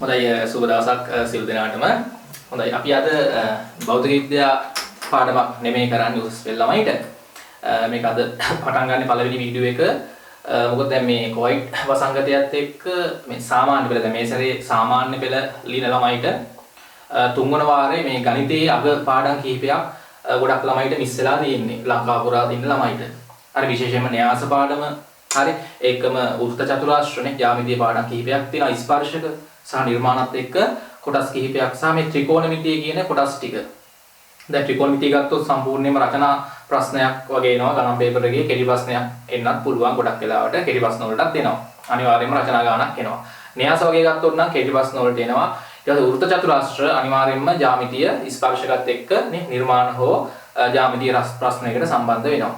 හොඳයි සුබ දවසක් සියලු දෙනාටම. හොඳයි අපි අද භෞතික විද්‍යා පාඩමක් නෙමෙයි කරන්නේ උසස් පෙළ ළමයිට. මේක අද පටන් ගන්න පළවෙනි වීඩියෝ එක. මොකද දැන් මේ කොවිඩ් වසංගතයත් එක්ක මේ සාමාන්‍ය පෙළ දැන් මේ සැරේ සාමාන්‍ය පෙළ ලියන ළමයිට තුන්වන වාරේ මේ ගණිතයේ අග පාඩම් කිහිපයක් ගොඩක් ළමයිට මිස් වෙලා තියෙන්නේ. ලංකාව පුරා ඉන්න ළමයිට. හරි විශේෂයෙන්ම න්‍යාස පාඩම හරි ඒකම වෘත්ත චතුරාශ්‍රනේ ජ්‍යාමිතිය පාඩම් කිහිපයක් තියෙනවා ස්පර්ශක සහ නිර්මාණත් එක්ක කොටස් කිහිපයක් සහ මේ ත්‍රිකෝණමිතිය කියන කොටස් ටික. දැන් ත්‍රිකෝණමිතිය ගත්තොත් සම්පූර්ණයෙන්ම රචනා ප්‍රශ්නයක් වගේ එනවා ගණන් පේපර් එකේ කෙටි ප්‍රශ්නයක් එන්නත් පුළුවන් ගොඩක් වෙලාවට කෙටි ප්‍රශ්න වලටත් එනවා. අනිවාර්යයෙන්ම රචනා ගානක් එනවා. න්‍යාස වගේ ගත්තොත් නම් කෙටි ප්‍රශ්න වලට එනවා. ඊට පස්සේ වෘත්ත චතුරාශ්‍ර අනිවාර්යයෙන්ම ජ්‍යාමිතිය ස්පර්ශකත් එක්ක නිර්මාණ හෝ ජ්‍යාමිතිය ප්‍රශ්නයකට සම්බන්ධ වෙනවා.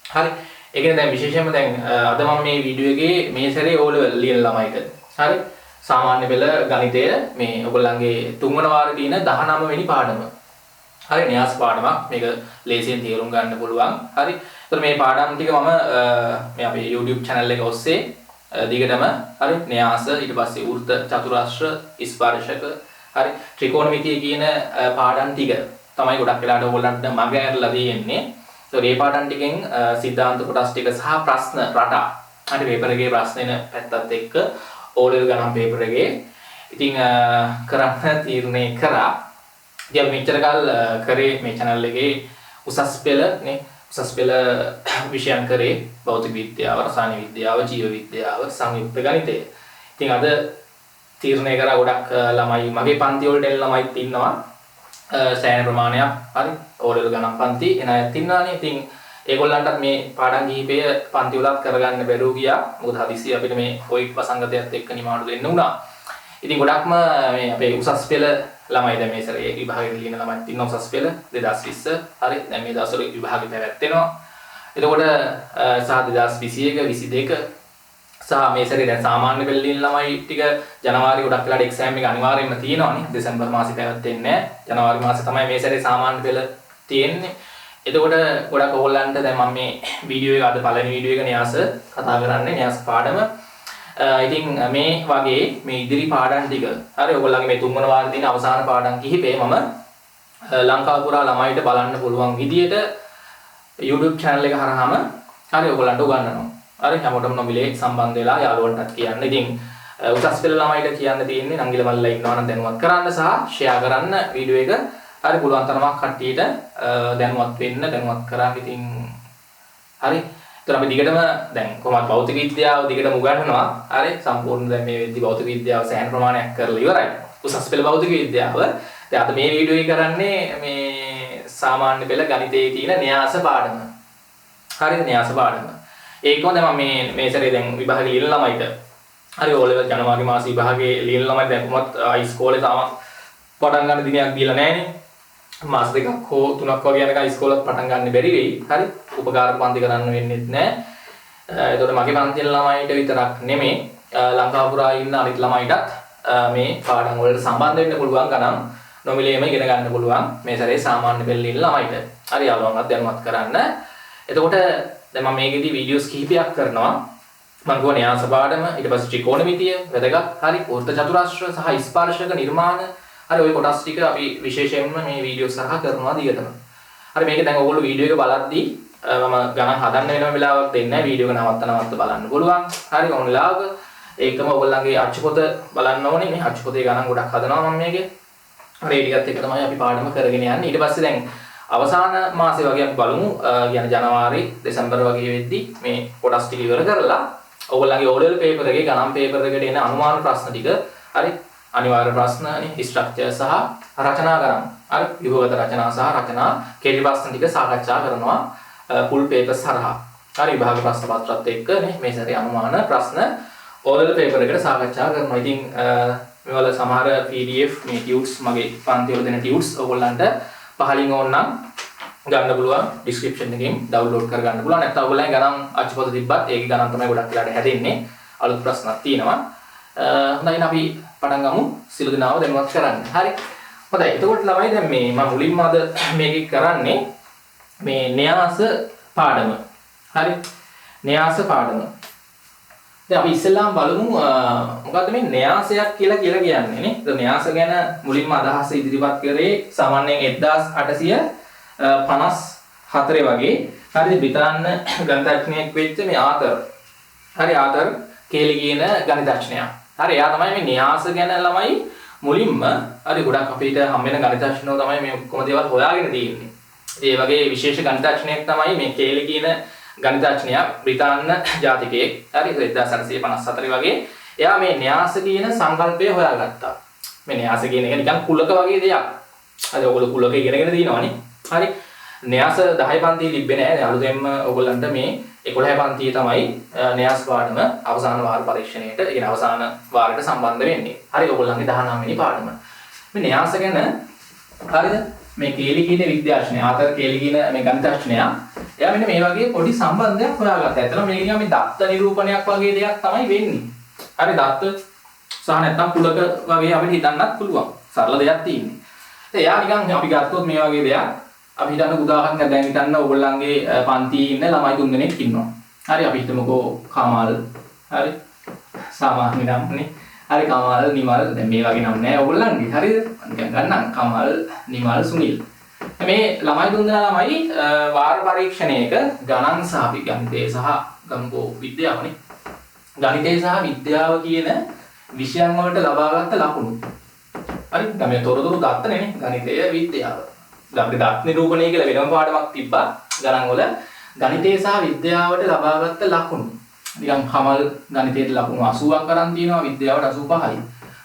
හරි ඒ කියන්නේ දැන් විශේෂයෙන්ම දැන් අද මම මේ වීඩියෝ එකේ මේ සැරේ O level ලියන ළමයිට හරි සාමාන්‍ය පෙළ ගණිතය මේ ඔයගොල්ලන්ගේ තුන්වන වාරේ තියෙන 19 වෙනි පාඩම. හරි න්‍යාස පාඩමක්. මේක ලේසියෙන් තේරුම් ගන්න පුළුවන්. හරි. ඒතර මේ පාඩම් ටික මම මේ අපේ YouTube channel එක ඔස්සේ දිගටම හරි න්‍යාස ඊට පස්සේ වෘත්ත චතුරාශ්‍ර ස්පර්ශක හරි ත්‍රිකෝණමිතිය කියන පාඩම් ටික තමයි ගොඩක් වෙලාවට ඔයගොල්ලන්ට මග ඇරලා දෙන්නේ. මේ පාඩම් ටිකෙන් සිද්ධාන්ත කොටස් ටික සහ ප්‍රශ්න රටා හරි පේපර් එකේ ප්‍රශ්න එන පැත්තත් එක්ක O level ගණන් පේපර් එකේ ඉතින් කරන්න තීරණය කරා. ඉතින් මෙච්චර කල් කරේ මේ channel එකේ උසස් පෙළ නේ උසස් පෙළ විෂයන් කරේ භෞතික විද්‍යාව, රසායන විද්‍යාව, ජීව විද්‍යාව, සංයුක්ත ගණිතය. ඉතින් අද තීරණය කරා ගොඩක් ළමයි මගේ පන්ති වලට එන ළමයිත් ඉන්නවා. සෑහෙන ප්‍රමාණයක් හරි O level ගණන් පන්ති එන අයත් ඉන්නවානේ. ඉතින් ඒගොල්ලන්ටත් මේ පාඩම් කිහිපය පන්ති වලත් කරගන්න බැරුව ගියා. මොකද හදිසියෙ අපිට මේ කොවිඩ් වසංගතයත් එක්ක නිමාඩු දෙන්න වුණා. ඉතින් ගොඩක්ම මේ අපේ උසස් පෙළ ළමයි දැන් මේ සැරේ විභාගෙට ලියන ළමයිත් ඉන්නවා උසස් පෙළ 2020 හරි දැන් මේ දවස්වල විභාගෙ පැවැත්වෙනවා. එතකොට සහ 2021 22 සහ මේ සැරේ දැන් සාමාන්‍ය පෙළ ලියන ළමයි ටික ජනවාරි ගොඩක් වෙලාට එක්සෑම් එක අනිවාර්යයෙන්ම තියෙනවානේ. දෙසැම්බර් මාසේ පැවැත්වෙන්නේ නැහැ. ජනවාරි මාසේ තමයි මේ සැරේ සාමාන්‍ය පෙළ තියෙන්නේ. එතකොට ගොඩක් ඕගොල්ලන්ට දැන් මම මේ වීඩියෝ එක අද පළවෙනි වීඩියෝ එක න්‍යාස කතා කරන්නේ න්‍යාස පාඩම. ඉතින් මේ වගේ මේ ඉදිරි පාඩම් ටික හරි ඔයගොල්ලන්ගේ මේ තුන්වන වාරේ තියෙන අවසාන පාඩම් කිහිපේ මම ලංකාව පුරා ළමයිට බලන්න පුළුවන් විදියට YouTube channel එක හරහාම හරි ඔයගොල්ලන්ට උගන්වනවා. හරි හැමෝටම නොමිලේ සම්බන්ධ වෙලා යාළුවන්ටත් කියන්න. ඉතින් උසස් පෙළ ළමයිට කියන්න තියෙන්නේ නංගිල මල්ලලා ඉන්නවා නම් දැනුවත් කරන්න සහ share කරන්න වීඩියෝ එක. හරි පුළුවන් තරමක් කට්ටියට දැනුවත් වෙන්න දැනුවත් කරා. ඉතින් හරි ඒතර අපි දිගටම දැන් කොහොමද භෞතික විද්‍යාව දිගටම උගන්වනවා. හරි සම්පූර්ණ දැන් මේ වෙද්දි භෞතික විද්‍යාව සෑහෙන ප්‍රමාණයක් කරලා ඉවරයි. උසස් පෙළ භෞතික විද්‍යාව. දැන් අද මේ වීඩියෝ එක කරන්නේ මේ සාමාන්‍ය පෙළ ගණිතයේ තියෙන න්‍යාස පාඩම. හරිද න්‍යාස පාඩම. ඒකම දැන් මම මේ සැරේ දැන් විභාගෙ ලියන ළමයිට හරි O level ජනවාරි මාසේ විභාගේ ලියන ළමයි දැන් කොහොමත් ඉස්කෝලේ තාම පටන් ගන්න දිනයක් දීලා නැහනේ. මාස දෙකක් හෝ තුනක් වගේ යනකම් ඉස්කෝලේ පටන් ගන්න බැරි වෙයි. හරි උපකාරක පන්ති කරන්න වෙන්නේ නැහැ. ඒතකොට මගේ පන්තියේ ළමයිට විතරක් නෙමෙයි ලංකාව පුරා ඉන්න අනිත් ළමයිටත් මේ පාඩම් වලට සම්බන්ධ වෙන්න පුළුවන් ගණන් නොමිලේම ඉගෙන ගන්න පුළුවන් මේ සැරේ සාමාන්‍ය පෙළ ඉන්න ළමයිට. හරි යාළුවන්වත් දැනුවත් කරන්න. එතකොට දැන් මම මේකෙදි වීඩියෝස් කිහිපයක් කරනවා. මම ගෝ න්‍යාස පාඩම ඊට පස්සේ ත්‍රිකෝණමිතිය වැදගත්. හරි වෘත්ත චතුරාශ්‍ර සහ ස්පර්ශක නිර්මාණ හරි ওই කොටස් ටික අපි විශේෂයෙන්ම මේ වීඩියෝ සරහ කරනවා දිගටම. හරි මේක දැන් ඔයගොල්ලෝ වීඩියෝ එක බලද්දී මම ගණන් හදන්න වෙනම වෙලාවක් දෙන්නේ නැහැ. වීඩියෝ එක නවත්ත බලන්න පුළුවන්. හරි ඕන වෙලාවක ඒකම ඔයගොල්ලන්ගේ අච්චුපොත බලන්න ඕනේ. මේ අච්චුපොතේ ගණන් ගොඩක් හදනවා මම මේකේ. හරි ඒ ටිකත් එක තමයි අපි පාඩම කරගෙන යන්නේ. ඊට පස්සේ දැන් අවසාන මාසේ වගේ අපි බලමු يعني ජනවාරි දෙසැම්බර් වගේ වෙද්දී මේ කොටස් ටික ඉවර කරලා ඔයගොල්ලන්ගේ O level පේපර් එකේ ගණන් පේපර් එකට එන අනුමාන ප්‍රශ්න ටික හරි අනිවාර්ය ප්‍රශ්න නේ ස්ට්‍රක්චර් සහ රචනා ගණන් හරි විභවගත රචනා සහ රචනා කෙටි ප්‍රශ්න ටික සාකච්ඡා කරනවා ෆුල් පේපර්ස් හරහා. හරි විභාග ප්‍රශ්න පත්‍රත් එක්ක නේ මේ සැරේ අනුමාන ප්‍රශ්න O level පේපර් එකට සාකච්ඡා කරනවා. ඉතින් මේවල සමහර PDF මේ ටියුට්ස් මගේ පන්ති වල දෙන ටියුට්ස් ඔයගොල්ලන්ට පහලින් ඕන නම් ගන්න පුළුවන් ඩිස්ක්‍රිප්ෂන් එකෙන් ඩවුන්ලෝඩ් කරගන්න පුළුවන්. නැත්නම් ඔයගොල්ලන් ගණන් අච්චුපොත තිබ්බත් ඒකේ ගණන් තමයි ගොඩක් වෙලාට හැදෙන්නේ. අලුත් ප්‍රශ්නක් තියෙනවා. හොඳයි අපි පටන් ගමු සිළු දිනාව දැනුවත් කරන්න. හරි. හොඳයි. එතකොට ළමයි දැන් මේ මම මුලින්ම අද මේකේ කරන්නේ මේ න්‍යාස පාඩම. හරි. න්‍යාස පාඩම. දැන් අපි ඉස්සෙල්ලාම බලමු මොකද්ද මේ න්‍යාසයක් කියලා කියන්නේ නේ. ඒ න්‍යාස ගැන මුලින්ම අදහස ඉදිරිපත් කරේ සාමාන්‍යයෙන් 1854 වගේ. හරිද? බ්‍රිතාන්‍ය ගණිතඥයෙක් වෙච්ච මේ ආතර්. හරි ආතර් කේලි කියන ගණිතඥයා. හරි එයා තමයි මේ න්‍යාස ගැන ළමයි මුලින්ම හරි ගොඩක් අපිට හම් වෙන ගණිතඥයෝ තමයි මේ ඔක්කොම දේවල් හොයාගෙන තියෙන්නේ. ඒ වගේ විශේෂ ගණිතඥයෙක් තමයි මේ කේලි කියන ගණිතඥයා බ්‍රිතාන්‍ය ජාතිකයෙක්. හරි 1854 වගේ එයා මේ න්‍යාස කියන සංකල්පය හොයාගත්තා. මේ න්‍යාස කියන එක නිකන් කුලක වගේ දෙයක්. හරි ඔයගොල්ලෝ කුලක ඉගෙනගෙන තියෙනවනේ. හරි න්‍යාස 10 පන්තිය තිබ්බේ නෑ. අලුතෙන්ම ඔයගොල්ලන්ට මේ 11 පන්තියේ තමයි න්‍යාස පාඩම අවසාන වාර පරීක්ෂණයට, ඒ කියන්නේ අවසාන වාරයට සම්බන්ධ වෙන්නේ. හරි ඔයගොල්ලන්ගේ 19 වෙනි පාඩම. මේ න්‍යාස ගැන හරිද? මේ කේලි කියන විද්‍යාඥයා, ආතර් කේලි කියන මේ ගණිතඥයා එයා මෙන්න මේ වගේ පොඩි සම්බන්ධයක් හොයාගත්තා. ඇත්තටම මේක නිකන් මේ දත්ත නිරූපණයක් වගේ දෙයක් තමයි වෙන්නේ. හරි දත්ත සහ නැත්තම් කුලක වගේ අපිට හිතන්නත් පුළුවන්. සරල දෙයක් තියෙන්නේ. ඉතින් එයා නිකන් අපි ගත්තොත් මේ වගේ දෙයක් අපි හිතන්න උදාහරණයක් දැන් හිතන්න ඕගොල්ලන්ගේ පන්තියේ ඉන්න ළමයි 3 දෙනෙක් ඉන්නවා. හරි අපි හිතමුකෝ කමල් හරි සාමාන්‍ය නම් නේ. හරි කමල් නිමල් දැන් මේ වගේ නම් නෑ ඕගොල්ලන්ගේ. හරිද? නිකන් ගන්නම් කමල් නිමල් සුනිල්. මේ ළමයි 3 දෙනා ළමයි වාර පරීක්ෂණයක ගණන් සහ අපි ගණිතය සහ ගම්කෝ විද්‍යාවනේ. ගණිතය සහ විද්‍යාව කියන විෂයන් වලට ලබාගත් ලකුණු. හරි දැන් මේ තොරතුරු ගත්තනේ නේ ගණිතය විද්‍යාව. අපිට දත් නිරූපණය කියලා වෙනම පාඩමක් තිබ්බා ගණන් වල ගණිතය සහ විද්‍යාවට ලබාගත් ලකුණු. නිකන් කමල් ගණිතයට ලකුණු 80ක් අරන් තියෙනවා විද්‍යාවට 85යි.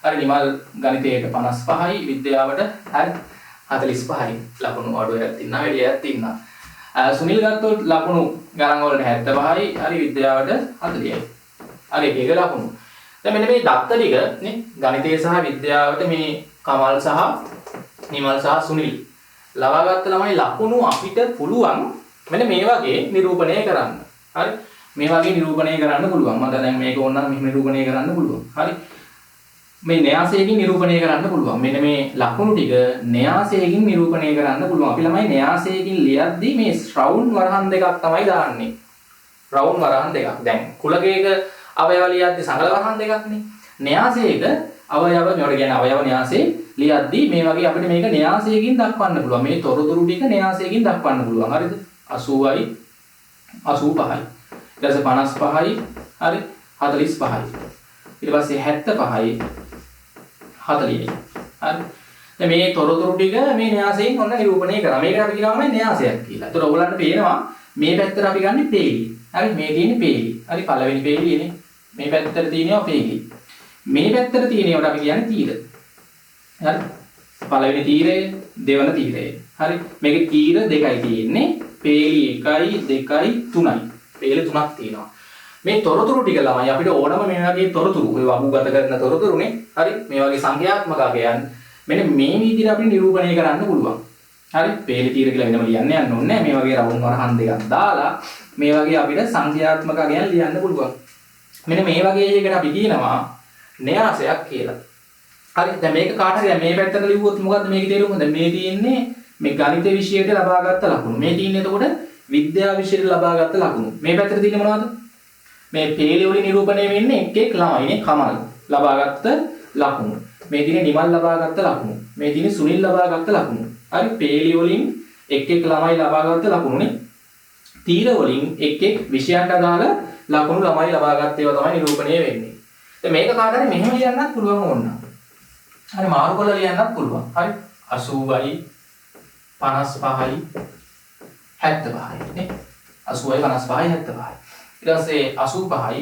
හරි නිමල් ගණිතයට 55යි විද්‍යාවට හරි 45යි. ලකුණු අඩුවක් තියෙනවා වැඩියක් තියෙනවා. සුනිල් ගත්තොත් ලකුණු ගණන් වලට 75යි හරි විද්‍යාවට 40යි. හරි ඒක ලකුණු. දැන් මෙන්න මේ දත්ත ටික නේ ගණිතය සහ විද්‍යාවට මේ කමල් සහ නිමල් සහ සුනිල් ලබාගත්ත ළමයි ලකුණු අපිට පුළුවන් මෙන්න මේ වගේ නිරූපණය කරන්න. හරි මේ වගේ නිරූපණය කරන්න පුළුවන්. මම දැන් මේක ඕනනම් මෙහෙම නිරූපණය කරන්න පුළුවන්. හරි මේ න්‍යාසයෙන් නිරූපණය කරන්න පුළුවන්. මෙන්න මේ ලකුණු ටික න්‍යාසයෙන් නිරූපණය කරන්න පුළුවන්. අපි ළමයි න්‍යාසයෙන් ලියද්දි මේ ශ්‍රවුන් වරහන් දෙකක් තමයි දාන්නේ. රවුන් වරහන් දෙකක්. දැන් කුලකයක අවයව ලියද්දි සංගල වරහන් දෙකක්නේ. න්‍යාසයක අවයව මේවට කියන්නේ අවයව න්‍යාසයේ ලියද්දී මේ වගේ අපිට මේක න්‍යාසයකින් දක්වන්න පුළුවන්. මේ තොරතුරු ටික න්‍යාසයකින් දක්වන්න පුළුවන්. හරිද? 80යි 85යි. ඊට පස්සේ 55යි හරි 45යි. ඊට පස්සේ 75යි 40යි. හරි. දැන් මේ තොරතුරු ටික මේ න්‍යාසයෙන් ඔන්න නිරූපණය කරා. මේකට අපි කියනවා න්‍යාසයක් කියලා. ඒතර ඔයගොල්ලන්ට පේනවා මේ පැත්තට අපි ගන්න පේලි. හරි මේ තියෙන්නේ පේලි. හරි පළවෙනි පේලියනේ. මේ පැත්තට තියෙනවා පේලි. මේ පැත්තට තියෙනවට අපි කියන්නේ තීර. හරි. පළවෙනි තීරය, දෙවන තීරය. හරි. මේකේ තීර දෙකයි තියෙන්නේ. පේලි 1යි, 2යි, 3යි. පේලි 3ක් තියෙනවා. මේ තොරතුරු ටික ළමයි අපිට ඕනම මේ වගේ තොරතුරු, ඔය වගුගත කරන තොරතුරුනේ. හරි. මේ වගේ සංඛ්‍යාත්මක අගයන් මෙන්න මේ විදිහට අපිට නිරූපණය කරන්න පුළුවන්. හරි. පේලි තීර කියලා වෙනම ලියන්න යන්න ඕනේ. මේ වගේ රවුම් වරහන් දෙකක් දාලා මේ වගේ අපිට සංඛ්‍යාත්මක අගයන් ලියන්න පුළුවන්. මෙන්න මේ වගේ එකකට අපි කියනවා න්‍යාසයක් කියලා. හරි දැන් මේක කාට හරි මේ පැත්තට ලිව්වොත් මොකද්ද මේකේ තේරුම? දැන් මේ තියෙන්නේ මේ ගණිත විෂයයට ලබාගත් ලකුණු. මේ තියෙන්නේ එතකොට විද්‍යා විෂයට ලබාගත් ලකුණු. මේ පැත්තට තියෙන්නේ මොනවද? මේ පේලි වලින් නිරූපණය වෙන්නේ එක් එක් ළමයිනේ කමල් ලබාගත් ලකුණු. මේ තියෙන්නේ නිමල් ලබාගත් ලකුණු. මේ තියෙන්නේ සුනිල් ලබාගත් ලකුණු. හරි පේලි වලින් එක් එක් ළමයි ලබාගත් ලකුණුනේ. තීර වලින් එක් එක් විෂයන්ට අදාළ ලකුණු ළමයි ලබාගත් ඒවා තමයි නිරූපණය වෙන්නේ. දැන් මේක කාට හරි මෙහෙම ලියන්නත් පුළුවන් ඕනනම්. හරි මාරු කරලා ලියන්නත් පුළුවන්. හරි 80යි 55යි 75යි නේ. 80යි 55යි 75යි. ඊට පස්සේ 85යි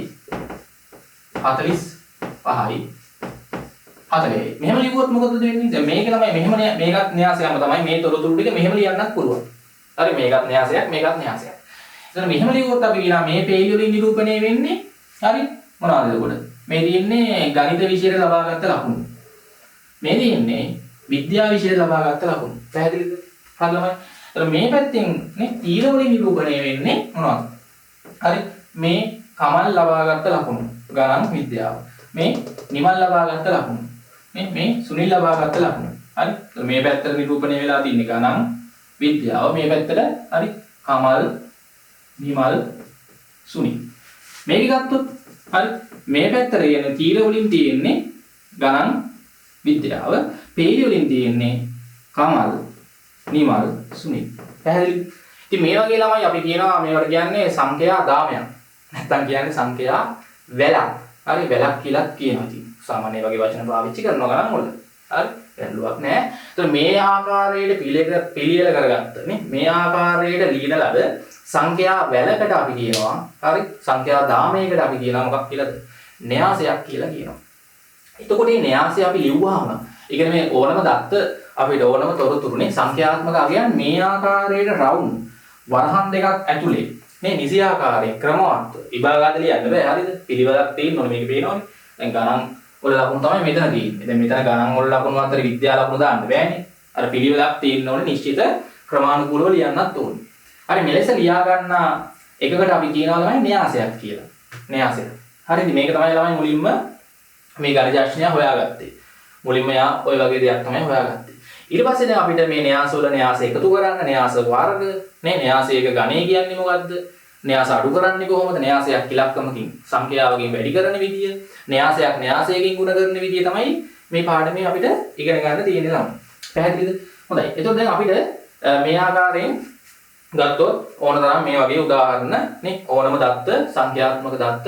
45යි 40යි. මෙහෙම ලියුවොත් මොකද වෙන්නේ? දැන් මේක තමයි මෙහෙම මේකත් න්‍යාසයක්ම තමයි මේ තොරතුරු ටික මෙහෙම ලියන්නත් පුළුවන්. හරි මේකත් න්‍යාසයක් මේකත් න්‍යාසයක්. එතන මෙහෙම ලියුවොත් අපි කියනවා මේ පේලි වලින් නිරූපණය වෙන්නේ හරි මොනවද එතකොට? මේ තියෙන්නේ ගණිත විෂයට ලබාගත් ලකුණු. මේ තියෙන්නේ විද්‍යා විෂයට ලබාගත් ලකුණු. පැහැදිලිද? හරි ළමයි. එතන මේ පැත්තෙන් නේ තීර වලින් නිරූපණය වෙන්නේ මොනවද? හරි මේ කමල් ලබාගත් ලකුණු. ගණන් විද්‍යාව. මේ නිමල් ලබාගත් ලකුණු. මේ සුනිල් ලබාගත් ලකුණු. හරි. එතන මේ පැත්තට නිරූපණය වෙලා තින්නේ ගණන් විද්‍යාව. මේ පැත්තට හරි කමල් නිමල් සුනිල්. මේක ගත්තොත් හරි. මේ පැත්තට කියන තීර වලින් තියෙන්නේ ගණන් විද්‍යාව. පේලි වලින් තියෙන්නේ කමල්, නිමල්, සුනිල්. පැහැදිලිද? ඉතින් මේ වගේ ළමයි අපි කියනවා මේවට කියන්නේ සංඛ්‍යා දාමයක්. නැත්තම් කියන්නේ සංඛ්‍යා වැලක්. හරි වැලක් කියලා කියනවා. ඉතින් සාමාන්‍ය වගේ වචන පාවිච්චි කරනවා ගණන් වල. හරි ගැටලුවක් නැහැ. ඒතර මේ ආකාරයට පිළියෙල කරගත්ත නේ මේ ආකාරයට ලියන ලද සංඛ්‍යා වැලකට අපි කියනවා හරි සංඛ්‍යා දාමයකට අපි කියනවා මොකක් කියලාද? න්‍යාසයක් කියලා කියනවා. එතකොට මේ න්‍යාසය අපි ලිව්වහම ඒ කියන්නේ මේ ඕනම දත්ත අපිට ඕනම තොරතුරුනේ සංඛ්‍යාත්මක අගයන් මේ ආකාරයට රවුන්ඩ් වරහන් දෙකක් ඇතුලේ මේ නිසි ආකාරයෙන් ක්‍රමවත් විභාගات ලියන්න බෑ හරිද? පිළිවෙලක් තියෙන්න ඕනේ මේක පේනවනේ. දැන් ගණන් වල ලකුණු තමයි මෙතන තියෙන්නේ. දැන් මෙතන ගණන් වල ලකුණු අතර විද්‍යා ලකුණු දාන්න බෑනේ. අර පිළිවෙලක් තියෙන්න ඕනේ නිශ්චිත ක්‍රමානුකූලව ලියන්නත් ඕනේ. හරි මෙලෙස ලියා ගන්න එකකට අපි කියනවා තමයි න්‍යාසයක් කියලා. න්‍යාසයක්. හරිද? මේක තමයි ළමයි මුලින්ම මේ ගණිතඥයා හොයාගත්තේ. මුලින්ම යා ওই වගේ දෙයක් තමයි හොයාගත්තේ. ඊට පස්සේ දැන් අපිට මේ න්‍යාස වල න්‍යාස එකතු කරන්න න්‍යාස වර්ග නේ න්‍යාසයක ගණය කියන්නේ මොකද්ද? න්‍යාස අඩු කරන්නේ කොහොමද? න්‍යාසයක් ඉලක්කමකින් සංඛ්‍යාවකින් වැඩි කරන විදිය, න්‍යාසයක් න්‍යාසයකින් ගුණ කරන විදිය තමයි මේ පාඩමේ අපිට ඉගෙන ගන්න තියෙන්නේ ළමයි. පැහැදිලිද? හොඳයි. එතකොට දැන් අපිට මේ ආකාරයෙන් ගත්තොත් ඕන තරම් මේ වගේ උදාහරණ නේ ඕනම දත්ත සංඛ්‍යාත්මක දත්ත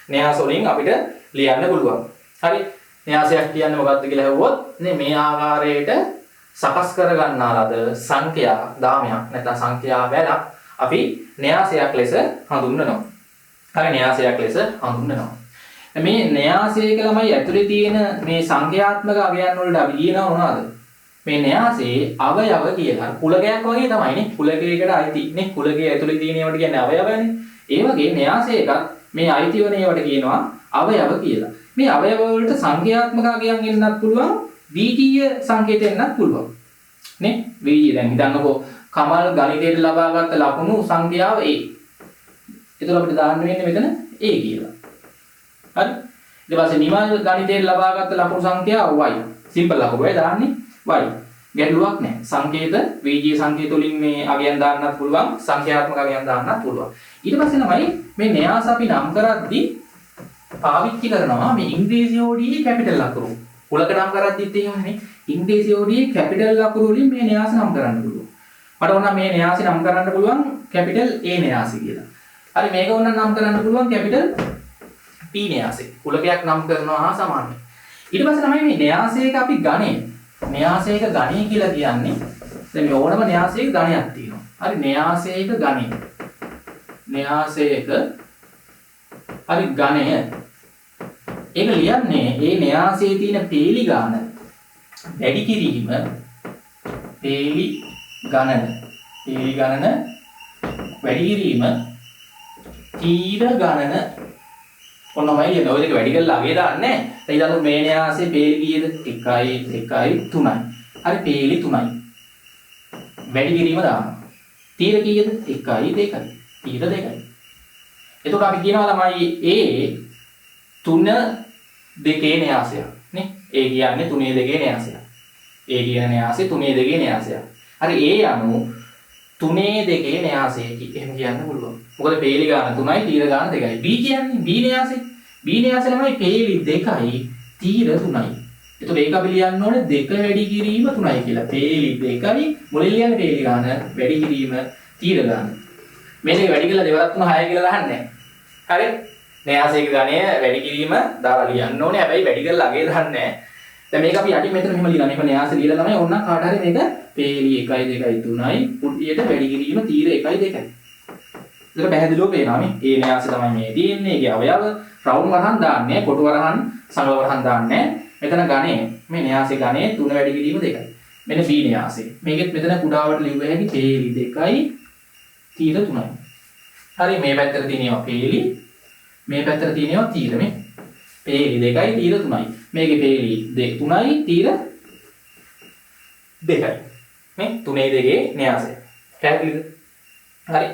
න්‍යාස වලින් අපිට ලියන්න පුළුවන්. හරි. න්‍යාසයක් කියන්නේ මොකක්ද කියලා අහුවොත් නේ මේ ආකාරයට සකස් කර ගන්නා ලද සංඛ්‍යා දාමයක් නැත්නම් සංඛ්‍යා වැලක් අපි න්‍යාසයක් ලෙස හඳුන්වනවා. හරි න්‍යාසයක් ලෙස හඳුන්වනවා. මේ න්‍යාසයක ළමයි ඇතුලේ තියෙන මේ සංඛ්‍යාත්මක අගයන් වලට අපි කියනවා මොනවද? මේ න්‍යාසයේ අවයව කියලා. කුලකයක් වගේ තමයි නේ. කුලකයකට අයිති නේ. කුලකයේ ඇතුලේ තියෙන ඒවාට කියන්නේ අවයවනේ. ඒ වගේ න්‍යාසයකත් මේ අයිති වෙන ඒවාට කියනවා අවයව කියලා. මේ අවයව වලට සංඛ්‍යාත්මක අගයන් එන්නත් පුළුවන්, බීජීය සංකේත එන්නත් පුළුවන්. නේ? බීජීය දැන් හිතන්නකෝ කමල් ගණිතයට ලබාගත් ලකුණු සංඛ්‍යාව A. ඒතර අපිට දාන්න වෙන්නේ මෙතන A කියලා. හරි? ඊට පස්සේ නිමල් ගණිතයට ලබාගත් ලකුණු සංඛ්‍යාව Y. සිම්පල් ලකුණු දාන්නේ y ගැටලුවක් නැහැ. සංකේත බීජීය සංකේත වලින් මේ අගයන් දාන්නත් පුළුවන්, සංඛ්‍යාත්මක අගයන් දාන්නත් පුළුවන්. ඊට පස්සේ තමයි මේ න්‍යාස අපි නම් කරද්දී පාවිච්චි කරනවා මේ ඉංග්‍රීසි ODE කැපිටල් අකුරු. කුලක නම් කරද්දිත් එහෙමනේ. ඉංග්‍රීසි ODE කැපිටල් අකුරු වලින් මේ න්‍යාස නම් කරන්න පුළුවන්. මට ඕන මේ න්‍යාසි නම් කරන්න පුළුවන් කැපිටල් A න්‍යාසි කියලා. හරි මේක ඕන නම් කරන්න පුළුවන් කැපිටල් P න්‍යාසි. කුලකයක් නම් කරනවා හා සමානයි. ඊට පස්සේ තමයි මේ න්‍යාසයක අපි ගණය න්‍යාසයක ගණය කියලා කියන්නේ දැන් මේ ඕනම න්‍යාසයක ගණයක් තියෙනවා. හරි න්‍යාසයක ගණය. න්‍යාසයක හරි ගණය. ඒක ලියන්නේ ඒ න්‍යාසයේ තියෙන පේලි ගාන වැඩි කිරීම පේලි ගණන වැඩි කිරීම තීර ගණන ඔන්නමයි එන ඔය දෙක වැඩි කරලා අගේ දාන්නේ නැහැ. දැන් ඊළඟ මේ න්‍යාසයේ පේලි කීයද? 1 2 3යි. හරි පේලි 3යි. වැඩි කිරීම දානවා. තීර කීයද? 1 2යි. තීර 2යි. එතකොට අපි කියනවා ළමයි A 3 2 න්‍යාසයක් නේ. A කියන්නේ 3 2 න්‍යාසයක්. A කියන න්‍යාසය 3 2 න්‍යාසයක්. හරි A අනු 3 2 න්‍යාසයකි. එහෙම කියන්න පුළුවන්. මොකද පේලි ගාන 3යි තීර ගාන 2යි. B කියන්නේ B න්‍යාසෙ. B න්‍යාසෙ ළමයි පේලි 2යි තීර 3යි. එතකොට ඒක අපි ලියන්න ඕනේ 2 වැඩි කිරීම 3යි කියලා. පේලි 2යි මුලින් ලියන්නේ පේලි ගාන වැඩි කිරීම තීර ගාන. මේ දෙක වැඩි කරලා දෙවරක් 3 6 කියලා දාන්නේ නැහැ. හරි? න්‍යාසයක ගණය වැඩි කිරීම දාලා ලියන්න ඕනේ. හැබැයි වැඩි කරලා අගේ දාන්නේ නැහැ. දැන් මේක අපි යටින් මෙතන මෙහෙම ලියනවා. මේක න්‍යාස ලියලා තමයි ඕන්න කාට හරි මේක පේලි 1 2 3යි පුටියට වැඩි කිරීම තීර 1 2යි. ඒක පැහැදිලිව පේනවා නේ. ඒ න්‍යාසය තමයි මේ තියෙන්නේ. ඒකේ අවයව රවුම් වරහන් දාන්නේ, කොටු වරහන්, සංගල වරහන් දාන්නේ. මෙතන ගණය මේ න්‍යාසයේ ගණය 3 වැඩි කිරීම 2යි. මෙන්න B න්‍යාසය. මේකෙත් මෙතන කුඩාවට ලිව්ව හැකි පේලි 2යි තීර 3යි. හරි මේ පැත්තට තියෙනවා පේලි මේ පැත්තට තියෙනවා තීර මේ. පේලි 2යි තීර 3යි. මේකේ පේලි 3යි තීර 2යි. මේ 3 2 න්‍යාසය. පැහැදිලිද? හරි.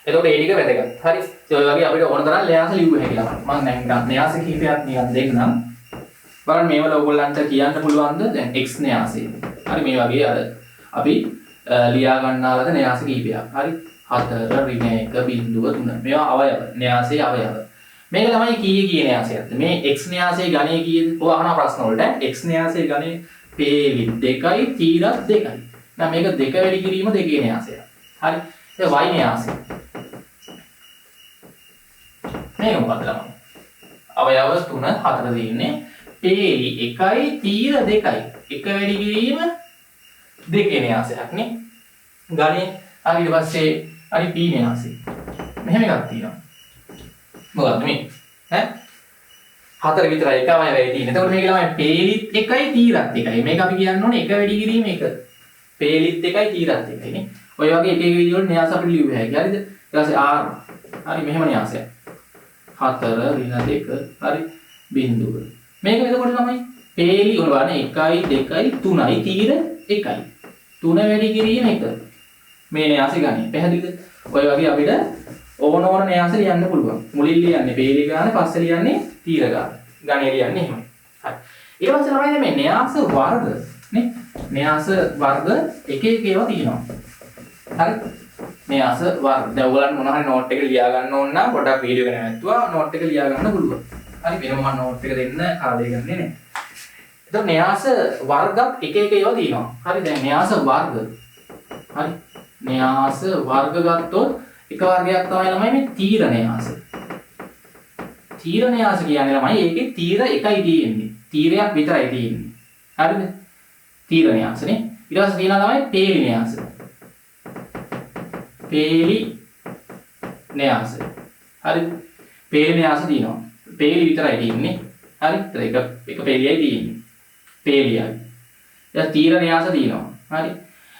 එතකොට ඒ ටික වැදගත්. හරි. ඒ වගේ අපිට ඕන තරම් න්‍යාස ලිව්ව හැකියි ළමයි. මම දැන් න්‍යාස කිහිපයක් නිකන් දෙන්නම්. බලන්න මේවල ඔයගොල්ලන්ට කියන්න පුළුවන්ද? දැන් x න්‍යාසය. හරි මේ වගේ අර අපි ලියා ගන්නාලද න්‍යාස කිහිපයක්. හරි. 4 ඍණ 1 බිංදුව 3. මේවා අවයව. න්‍යාසයේ අවයව. මේක තමයි කීයේ කියන න්‍යාසයක්ද? මේ x න්‍යාසයේ ගණය කීයද? ඔය අහන ප්‍රශ්න වලට x න්‍යාසයේ ගණය පේලි 2යි තීරත් 2යි. දැන් මේක 2 වැඩි කිරීම 2 න්‍යාසයක්. හරි. ඒ y න්‍යාසය. මේක මොකක්ද ළමයි? අවයව 3 4 තියෙන්නේ. පේලි 1යි තීර 2යි. 1 වැඩි කිරීම 2 න්‍යාසයක් නේ. ගණය ඊට පස්සේ හරි p න්‍යාසය. මෙහෙම එකක් තියෙනවා. මොකක්ද මේ? ඈ? 4 විතරයි එක අවයවයි තියෙන්නේ. එතකොට මේක ළමයි පේලිත් 1යි තීරත් 1යි. මේක අපි කියන්න ඕනේ 1 වැඩි කිරීම 1. පේලිත් 1යි තීරත් 1යි නේ. ඔය වගේ එක එක විදිහට න්‍යාස අපිට ලියුව හැකියි. හරිද? ඊට පස්සේ r හරි මෙහෙම න්‍යාසයක්. 4 ඍණ 2 හරි බිංදුව. මේක එතකොට ළමයි පේලි උනවනේ 1යි 2යි 3යි තීර 1යි. 3 වැඩි කිරීම 1. මේ න්‍යාසෙ ගන්නේ. පැහැදිලිද? ඔය වගේ අපිට ඕන න්‍යාස ලියන්න පුළුවන්. මුලින් ලියන්නේ පේලි ගාන, පස්සේ ලියන්නේ තීර ගාන. ගණය ලියන්නේ එහෙමයි. හරි. ඊට පස්සේ ළමයි මේ න්‍යාස වර්ග නේ. න්‍යාස වර්ග එක එක ඒවා තියෙනවා. හරි. න්‍යාස වර්ග. දැන් ඔයගලන් මොනවා හරි නෝට් එක ලියා ගන්න ඕන නම් පොඩ්ඩක් වීඩියෝ එක නැවතුවා නෝට් එක ලියා ගන්න පුළුවන්. හරි. වෙනම මම නෝට් එක දෙන්න කාලය ගන්නේ නැහැ. එතකොට න්‍යාස වර්ගත් එක එක ඒවා තියෙනවා. හරි. දැන් න්‍යාස වර්ග. හරි. න්‍යාස වර්ග ගත්තොත් එක වර්ගයක් තමයි ළමයි මේ තීර න්‍යාස. තීර න්‍යාස කියන්නේ ළමයි ඒකේ තීර එකයි තියෙන්නේ. තීරයක් විතරයි තියෙන්නේ. හරිද? තීර න්‍යාසනේ. ඊට පස්සේ තියෙනවා ළමයි පේලි න්‍යාස. පේලි න්‍යාස. හරිද? පේලි න්‍යාස තියෙනවා. පේලි විතරයි තියෙන්නේ. හරි? එක පේලියයි තියෙන්නේ. පේලියයි. ඊට තීර න්‍යාස තියෙනවා. හරි?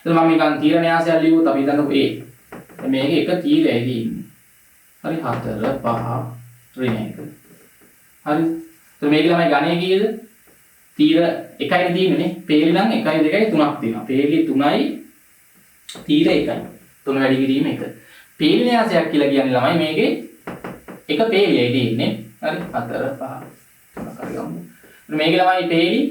එතකොට මම නිකන් තීර න්‍යාසයක් ලියුවොත් අපි හිතන්නකෝ A. මේක එක තීරයයි තියෙන්නේ. හරි 4 5 ඍණ 1. හරි. එතකොට මේක ළමයි ගණය කීයද? තීර එකයි තියෙන්නේ. පේලි නම් 1 2 3ක් තියෙනවා. පේලි 3යි තීර 1යි. 3 වැඩි කිරීම 1. පේලි න්‍යාසයක් කියලා කියන්නේ ළමයි මේකේ එක පේලියයි තියෙන්නේ. හරි 4 5 3ක් හරි ගමු. මේක ළමයි පේලි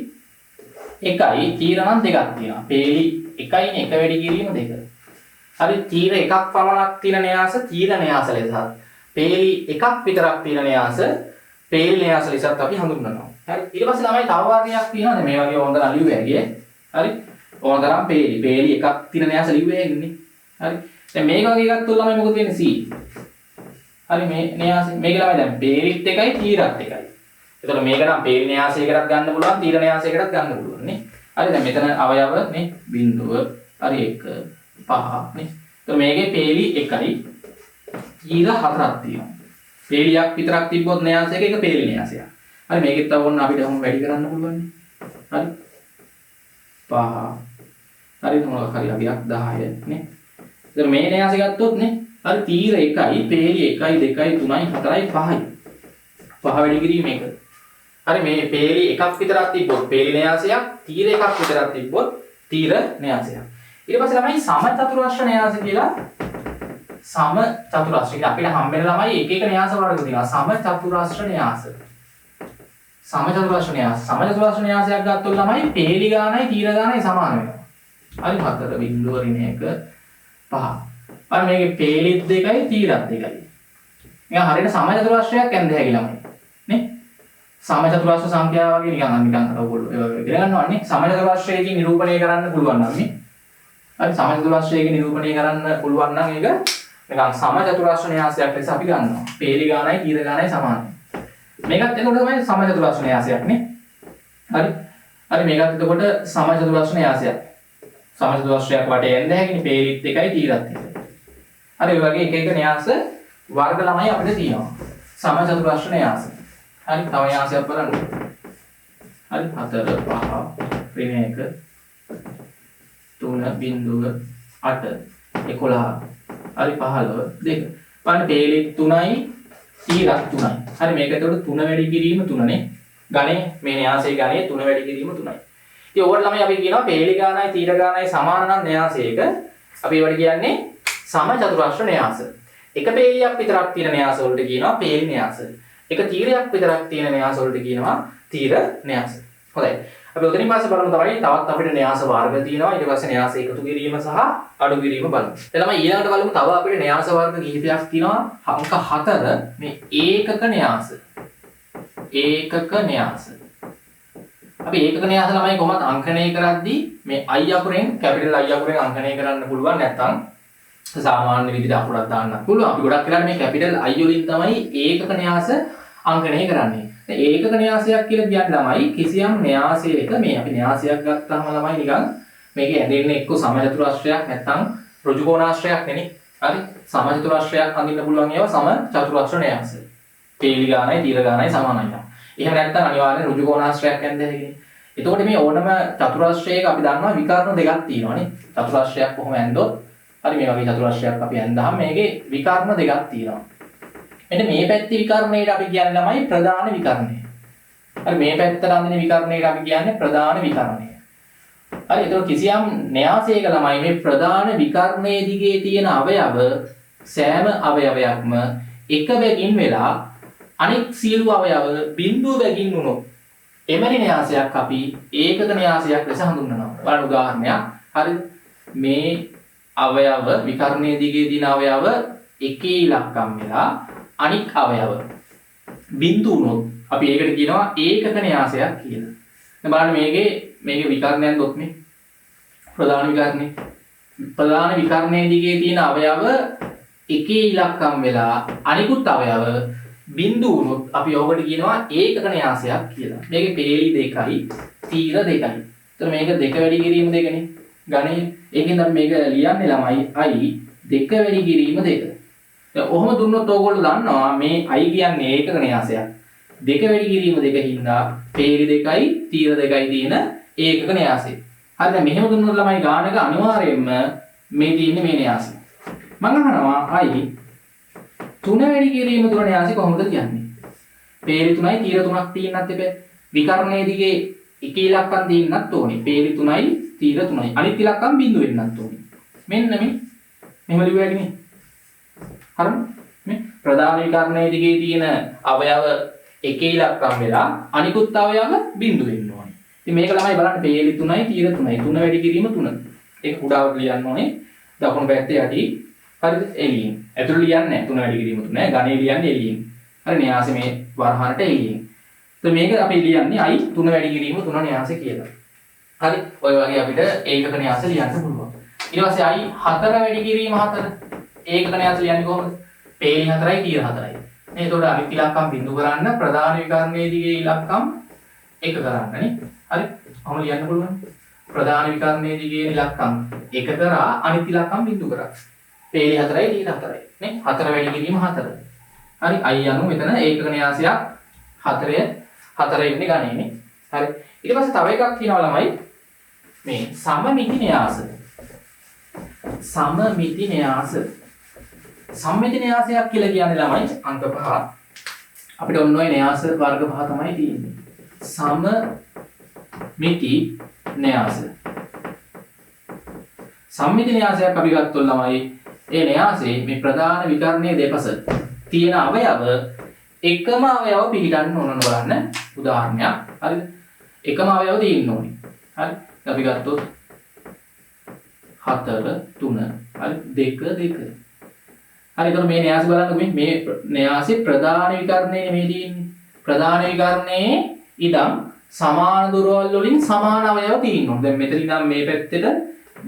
1යි තීර නම් 2ක් තියෙනවා. පේලි 1යිනේ 1 වැඩි කිරීම 2. හරි තීර එකක් පමණක් තියෙන න්‍යාස තීර න්‍යාස ලෙසත් පේලි එකක් විතරක් තියෙන න්‍යාස පේලි න්‍යාස ලෙසත් අපි හඳුන්වනවා. හරි ඊට පස්සේ ළමයි තව වර්ගයක් තියෙනවා මේ වගේ ඕනතරම් ලියුවේ හැකියි. හරි ඕනතරම් පේලි එකක් තියෙන න්‍යාස ලියුවේ හැකිනේ. හරි දැන් මේක වගේ ගත්තොත් ළමයි මොකද වෙන්නේ C. හරි මේ න්‍යාස මේක ළමයි දැන් පේලිත් එකයි තීරත් එකයි. එතකොට මේක නම් පේලි න්‍යාසයකටත් ගන්න පුළුවන් තීර න්‍යාසයකටත් ගන්න පුළුවන් නේ. හරි දැන් මෙතන අවයව නේ බිංදුව හරි 1 5 නේ. එතකොට මේකේ පේලි 1යි තීර 4ක් තියෙනවා. පේලියක් විතරක් තිබ්බොත් න්‍යාසයක එක පේලි න්‍යාසයක්. හරි මේකෙත් තව ඕන අපිට ඔහොම වැඩි කරන්න පුළුවන් නේ. හරි 5 හරි මොනවාක් හරි අගයක් 10 නේ. එතකොට මේ න්‍යාසය ගත්තොත් නේ හරි තීර 1යි පේලි 1යි 2යි 3යි 4යි 5යි. 5 වැඩි කිරීම 1. හරි මේ පේලි එකක් විතරක් තිබ්බොත් පේලි න්‍යාසයක් තීර එකක් විතරක් තිබ්බොත් තීර න්‍යාසයක්. ඊට පස්සේ ළමයි සම චතුරස්‍ර න්‍යාස කියලා සම චතුරස්‍ර කියලා අපිට හම්බෙන ළමයි එක එක න්‍යාස වර්ග තියෙනවා. සම චතුරස්‍ර න්‍යාස. සම චතුරස්‍ර න්‍යාස. සම චතුරස්‍ර න්‍යාසයක් ගත්තොත් ළමයි පේලි ගානයි තීර ගානයි සමාන වෙනවා. හරි 4 බිංදුව ඍණ 1 5. අර මේකේ පේලිත් 2යි තීරත් 2යි. නිකන් හරියට සම චතුරස්‍රයක් යන්න හැකි ළමයි. නේ? සම චතුරස්‍ර සංඛ්‍යාව වගේ නිකන් අර ඔයගොල්ලෝ ඉගෙන ගන්නවා නේ. සම චතුරස්‍රයකින් නිරූපණය කරන්න පුළුවන් නම් නේ. හරි සම චතුරස්‍රයකින් නිරූපණය කරන්න පුළුවන් නම් ඒක නිකන් සම චතුරස්‍ර න්‍යාසයක් ලෙස අපි ගන්නවා. පේලි ගානයි තීර ගානයි සමානයි. මේකත් එතකොට තමයි සම චතුරස්‍ර න්‍යාසයක් නේ. හරි. හරි මේකත් එතකොට සම චතුරස්‍ර න්‍යාසයක්. සම චතුරස්‍රයක් වටේ යන්න හැකිනේ පේලිත් 2යි තීරත් 2යි. හරි ඔය වගේ එක එක න්‍යාස වර්ග ළමයි අපිට තියෙනවා. සම චතුරස්‍ර න්‍යාස. හරි තව න්‍යාසයක් බලන්න. හරි 4 5 ඍණ 1 3 බිංදුව 8 11 හරි 15 2. බලන්න පේලි 3යි තීරත් 3යි. හරි මේක එතකොට 3 වැඩි කිරීම 3 නේ. ගණේ මේ න්‍යාසයේ ගණේ 3 වැඩි කිරීම 3යි. ඉතින් ඕකට ළමයි අපි කියනවා පේලි ගානයි තීර ගානයි සමාන නම් න්‍යාසයක අපි ඒවට කියන්නේ සම චතුරස්‍ර න්‍යාස. එක පේලියක් විතරක් තියෙන න්‍යාස වලට කියනවා පේලි න්‍යාස. එක තීරයක් විතරක් තියෙන න්‍යාස වලට කියනවා තීර න්‍යාස. හොඳයි. අපි උතනින් පස්සේ බලමු තමයි තවත් අපිට න්‍යාස වර්ග තියෙනවා. ඊට පස්සේ න්‍යාස එකතු කිරීම සහ අඩු කිරීම බලමු. එතන තමයි ඊළඟට බලමු තව අපිට න්‍යාස වර්ග කිහිපයක් තියෙනවා. අංක 4 මේ ඒකක න්‍යාස. ඒකක න්‍යාස. අපි ඒකක න්‍යාස ළමයි කොහොමද අංකණය කරද්දී මේ I අකුරෙන් කැපිටල් I අකුරෙන් අංකණය කරන්න පුළුවන් නැත්නම් සාමාන්‍ය විදිහට අකුරක් දාන්නත් පුළුවන්. අපි ගොඩක් කරන්නේ මේ කැපිටල් I වලින් තමයි ඒකක න්‍යාස අංකණය කරන්නේ. ඒකක න්‍යාසයක් කියලා කියන්නේ ළමයි කිසියම් න්‍යාසයක මේ අපි න්‍යාසයක් ගත්තාම ළමයි නිකන් මේකේ ඇදෙන්නේ එක්ක සමචතුරාශ්‍රයක් නැත්නම් ඍජු කෝණාශ්‍රයක් නෙනේ. හරි? සමචතුරාශ්‍රයක් අඳින්න පුළුවන් ඒවා සමචතුරාශ්‍ර න්‍යාස. පේලි ගානයි තීර ගානයි සමානයි. එහෙම නැත්නම් අනිවාර්යෙන් රුජු කෝණාශ්‍රයක් යන්න හැකිනේ. එතකොට මේ ඕනම චතුරාශ්‍රයක අපි දන්නවා විකර්ණ දෙකක් තියෙනවානේ. චතුරාශ්‍රයක් කොහොම ඇන්දොත් හරි මේ වගේ චතුරාශ්‍රයක් අපි ඇන්දාම මේකේ විකර්ණ දෙකක් තියෙනවා. මෙන්න මේ පැත්තේ විකර්ණයට අපි කියන්නේ ළමයි ප්‍රධාන විකර්ණය. හරි මේ පැත්තට අඳින විකර්ණයට අපි කියන්නේ ප්‍රධාන විකර්ණය. හරි එතකොට කිසියම් න්‍යාසයක ළමයි මේ ප්‍රධාන විකර්ණයේ දිගේ තියෙන අවයව සෑම අවයවයක්ම එක බැගින් වෙලා අනෙක් සියලු අවයව බිඳුව බැගින් වුණොත් එවැනි න්‍යාසයක් අපි ඒකක න්‍යාසයක් ලෙස හඳුන්වනවා. බලන්න උදාහරණයක්. හරිද? මේ අවයව විකර්ණයේ දිගේ තියෙන අවයව එකේ ඉලක්කම් වෙලා අනික් අවයව බිඳු වුණොත් අපි ඒකට කියනවා ඒකක න්‍යාසයක් කියලා. දැන් බලන්න මේකේ විකර්ණයන් දොත් මේ ප්‍රධාන විකර්ණේ. ප්‍රධාන විකර්ණයේ දිගේ තියෙන අවයව එකේ ඉලක්කම් වෙලා අනිකුත් අවයව බිඳු වුණොත් අපි ඔබට කියනවා ඒකක න්‍යාසයක් කියලා. මේකේ පේලි දෙකයි තීර දෙකයි. එතන මේක දෙක වැඩි කිරීම දෙකනේ. ගණේ. ඒකෙන් අපි මේක ලියන්නේ ළමයි I දෙක වැඩි කිරීම දෙක. දැන් ඔහොම දුන්නොත් ඕගොල්ලෝ දන්නවා මේ I කියන්නේ ඒකක න්‍යාසයක්. දෙක වැඩි කිරීම දෙක හින්දා පේලි දෙකයි තීර දෙකයි තියෙන ඒකක න්‍යාසය. හරි දැන් මෙහෙම දුන්නොත් ළමයි ගානක අනිවාර්යයෙන්ම මේ තියෙන්නේ මේ න්‍යාසය. මම අහනවා I 3 වැඩි කිරීම තුන න්‍යාසය කොහොමද කියන්නේ? පේලි 3යි තීර 3ක් තියෙන්නත් එපා. විකර්ණයේ දිගේ එක ඉලක්කම් තියෙන්නත් ඕනේ. පේලි 3යි තීර 3යි. අනිත් ඉලක්කම් බිඳු වෙන්නත් ඕනේ. මෙන්න මේ මෙහෙම ලියුවාගෙන නේ. හරිද? මේ ප්‍රධාන විකර්ණයේ දිගේ තියෙන අවයව එක ඉලක්කම් වෙලා අනිකුත් අවයව බිඳු වෙන්න ඕනේ. ඉතින් මේක ළමයි බලන්න පේලි 3යි තීර 3යි. 3 වැඩි කිරීම 3. ඒක උඩාවට ලියන්න ඕනේ. දකුණු පැත්තේ යටි හරිද? එළියෙන්. ඇතුළේ ලියන්නේ නැහැ. 3 වැඩි කිරීම 3. ගණේ ලියන්නේ එළියෙන්. හරි න්‍යාසෙ මේ වරහනට එළියෙන්. එතකොට මේක අපි ලියන්නේ I 3 වැඩි කිරීම 3 න්‍යාසෙ කියලා. හරි. ඔය වගේ අපිට ඒකක න්‍යාස ලියන්න පුළුවන්. ඊට පස්සේ I 4 වැඩි කිරීම 4. ඒකක න්‍යාස ලියන්නේ කොහොමද? පේලි 4යි තීර 4යි. නේ එතකොට අනිත් ඉලක්කම් බිඳු කරන්න ප්‍රධාන විකර්ණයේ දිගේ ඉලක්කම් එක කරන්න නේ. හරි. ඔහොම ලියන්න පුළුවන්. ප්‍රධාන විකර්ණයේ දිගේ ඉලක්කම් එක කරා අනිත් ඉලක්කම් බිඳු කරා. පේලි 4යි තීර 4යි නේ 4 වැඩි කිරීම 4. හරි I අනු මෙතන ඒකක න්‍යාසයක් 4 ඉන්නේ ගණේ නේ. හරි. ඊට පස්සේ තව එකක් තියෙනවා ළමයි මේ සමමිති න්‍යාස. සමමිති න්‍යාස. සම්මිති න්‍යාසයක් කියලා කියන්නේ ළමයි අංක 5. අපිට ඔන්න ඔය න්‍යාස වර්ග 5 තමයි තියෙන්නේ. සමමිති න්‍යාස. සම්මිති න්‍යාසයක් අපි ගත්තොත් ළමයි ඒ න්‍යාසයේ මේ ප්‍රධාන විකර්ණයේ දෙපස තියෙන අවයව එකම අවයව පිළිගන්න ඕන බලන්න උදාහරණයක්. හරිද? එකම අවයව තියෙන්න ඕනේ. හරි? අපි ගත්තොත් 4 3 හරි 2 2. හරි එතකොට මේ න්‍යාසය බලන්නකො මේ න්‍යාසයේ ප්‍රධාන විකර්ණයේ නෙමෙයි තියෙන්නේ. ප්‍රධාන විකර්ණයේ ඉදන් සමාන දුරවල් වලින් සමාන අවයව තියෙන්න ඕනේ. දැන් මෙතන ඉඳන් මේ පැත්තට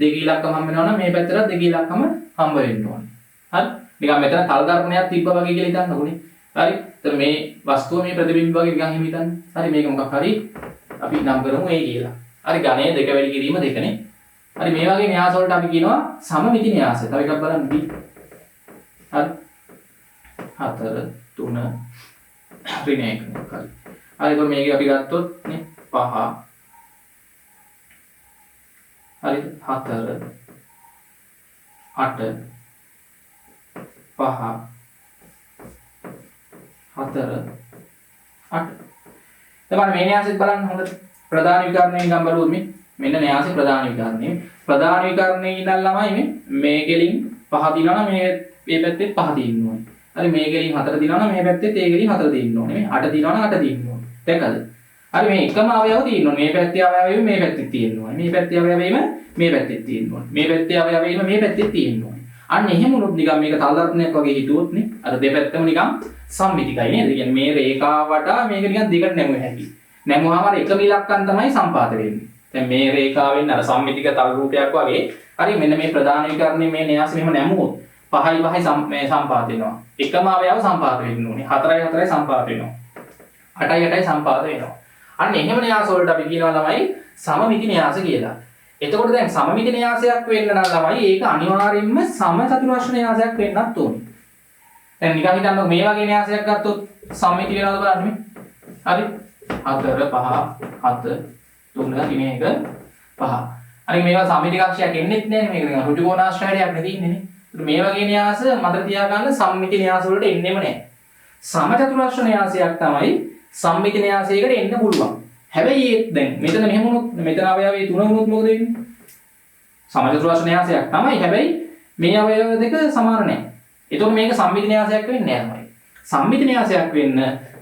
දෙක ඉලක්කම හම්බ වෙනවා නම් මේ පැත්තට දෙක ඉලක්කම හම්බ වෙන්න ඕනේ. හරි? නිකන් මෙතන තල් දර්පණයක් තිබ්බා වගේ කියලා හිතන්නකොනේ. හරි? එතන මේ වස්තුව මේ ප්‍රතිබිම්බ වගේ නිකන් හිම හිතන්න. හරි මේක මොකක් හරි අපි නම් කරමු A කියලා. හරි ගණයේ දෙක වැඩි කිරීම දෙකනේ. හරි මේ වගේ න්‍යාස වලට අපි කියනවා සමමිති න්‍යාස. තව එකක් බලන්න B. හරි 4 3 ඍණ 1 හරි. හරි එතකොට මේක අපි ගත්තොත් නේ 5 හරි 4 8 5 4 8. දැන් මේ න්‍යාසෙත් බලන්න හොඳට ප්‍රධාන විකර්ණයෙන් ගම් බලුවොත් මෙන්න න්‍යාසෙ ප්‍රධාන විකර්ණය. ප්‍රධාන විකර්ණයේ ඉඳන් ළමයි මේ ගෙලින් 5 දිනනවා නම් මේ පැත්තේ 5 දින්න ඕනේ. හරි මේ ගෙලින් 4 දිනනවා නම් මේ පැත්තේ ඒ ගෙලින් 4 දින්න ඕනේ. 8 දිනනවා නම් 8 දින්න ඕනේ. දැක්කද? හරි මේ එකම අවයව තියෙන්න ඕනේ. මේ පැත්තේ අවයවෙම මේ පැත්තේ තියෙන්න ඕනේ. මේ පැත්තේ අවයවෙම මේ පැත්තේ තියෙන්න ඕනේ. මේ පැත්තේ අවයවෙම මේ පැත්තේ තියෙන්න ඕනේ. අන්න එහෙම උනොත් නිකන් මේක තල් දර්පණයක් වගේ හිතුවොත් නේ අර දෙපැත්තම නිකන් සම්මිතිකයි නේද? ඒ කියන්නේ මේ රේඛාව වටා මේක නිකන් දිගට නැමුව හැකි. නැමුවාම අර එකම ඉලක්කම් තමයි සම්පාත වෙන්නේ. දැන් මේ රේඛාවෙන් අර සම්මිතික තල් රූපයක් වගේ හරි මෙන්න මේ ප්‍රධාන විකරණේ මේ න්‍යාසෙ මෙහෙම නැමුවොත් පහයි මේ සම්පාත වෙනවා. එකම අවයව සම්පාත වෙන්න ඕනේ. 4යි 4යි සම්පාත වෙනවා. 8යි 8යි සම්පාත වෙනවා. අන්න එහෙම න්‍යාස වලට අපි කියනවා ළමයි සමමිති න්‍යාස කියලා. එතකොට දැන් සමමිති න්‍යාසයක් වෙන්න නම් ළමයි ඒක අනිවාර්යෙන්ම සම චතුරාර්ය න්‍යාසයක් වෙන්නත් ඕනේ. දැන් නිකන් හිතන්නකො මේ වගේ න්‍යාසයක් ගත්තොත් සමමිති වෙනවද බලන්න මේ. හරි 4 5 7 3 1 5. අනික මේවා සමමිති කක්ෂයක් එන්නෙත් නෑනේ මේක නිකන් ඍජු කෝණාශ්‍රයයක් නෙදී ඉන්නේ නේ. මේ වගේ න්‍යාස මතක තියාගන්න සම්මිති න්‍යාස වලට එන්නෙම නෑ. සම චතුරාර්ය න්‍යාසයක් තමයි සම්මිති න්‍යාසයකට එන්න පුළුවන්. හැබැයි දැන් මෙතන මෙහෙම වුණොත් මෙතන අවයවයේ 3 වුණොත් මොකද වෙන්නේ? සම චතුරාර්ය න්‍යාසයක් තමයි. හැබැයි මේ අවයව දෙක සමාන නැහැ. ඒතකොට මේක සම්මිති න්‍යාසයක් වෙන්නේ නැහැ. සම්මිති න්‍යාසයක් වෙන්න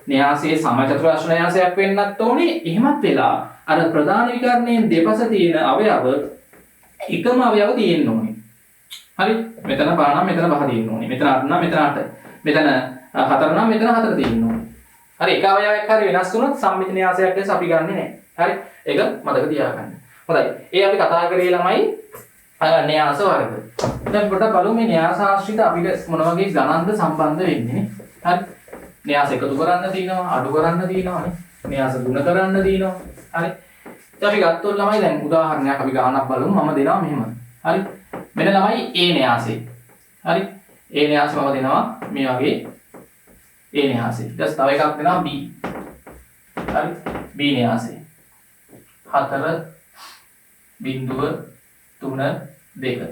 න්‍යාසයේ සම චතුරාර්ය න්‍යාසයක් වෙන්නත් ඕනේ. එහෙමත් වෙලා අර ප්‍රධාන විකරණයෙන් දෙපස තියෙන අවයව එකම අවයව තියෙන්න ඕනේ. හරි? මෙතන 5 නම් මෙතන 5 තියෙන්න ඕනේ. මෙතන 8 නම් මෙතන 8. මෙතන 4 නම් මෙතන 4 තියෙන්න ඕනේ. හරි එක අවයවයක් හරි වෙනස් වුණොත් සම්මිති න්‍යාසයක් ලෙස අපි ගන්නෙ නැහැ. හරි? ඒක මතක තියාගන්න. හොඳයි. ඒ අපි කතා කරේ ළමයි න්‍යාස වර්ග. දැන් පොඩ්ඩක් බලමු මේ න්‍යාස ආශ්‍රිත අපිට මොන වගේ ගණන්ද සම්බන්ධ වෙන්නේ. හරි? න්‍යාස එකතු කරන්න තියෙනවා, අඩු කරන්න තියෙනවා නේ. න්‍යාස ගුණ කරන්න තියෙනවා. හරි? ඉතින් අපි ගත්තොත් ළමයි දැන් උදාහරණයක් අපි ගන්නක් බලමු. මම දෙනවා මෙහෙම. හරි? මෙන්න ළමයි A න්‍යාසෙ. හරි? A න්‍යාසෙ මම දෙනවා මේ වගේ A න්‍යාසෙ. ඊට තව එකක් දෙනවා B. හරි? B න්‍යාසෙ. 4.3 2.